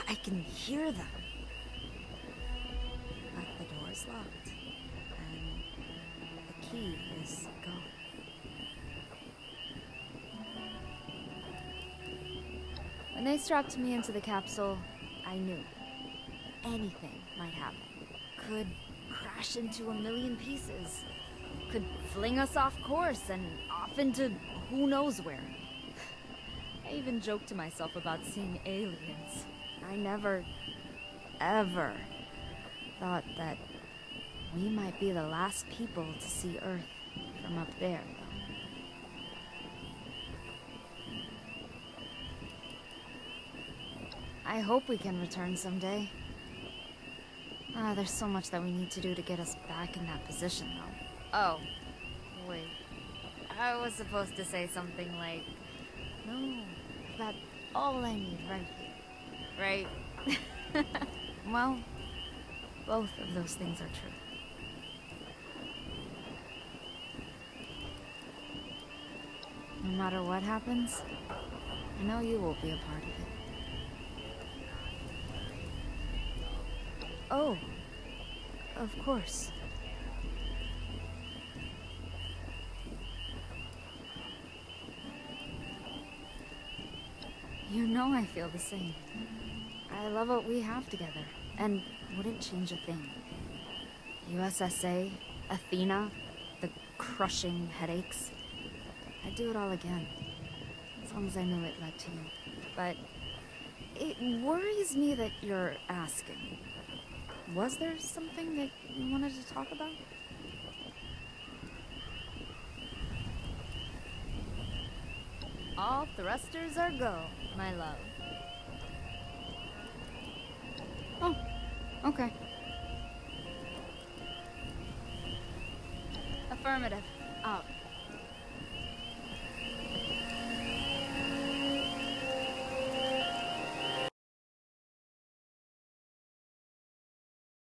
I can hear them. But the door's locked, and the key is gone. When they strapped me into the capsule, I knew anything might happen. Could crash into a million pieces. Could fling us off course and off into who knows where. I even joked to myself about seeing aliens. I never, ever thought that we might be the last people to see Earth from up there, though. I hope we can return someday. There's so much that we need to do to get us back in that position, though. Oh, wait. I was supposed to say something like, no, I've got all I need right here. Right? Well, both of those things are true. No matter what happens, I know you will be a part of it. Oh, of course. You know I feel the same. I love what we have together, and wouldn't change a thing. USSA, Athena, the crushing headaches. I'd do it all again, as long as I knew it led to you. But it worries me that you're asking. Was there something that you wanted to talk about? All thrusters are go, my love. Oh, okay. Affirmative.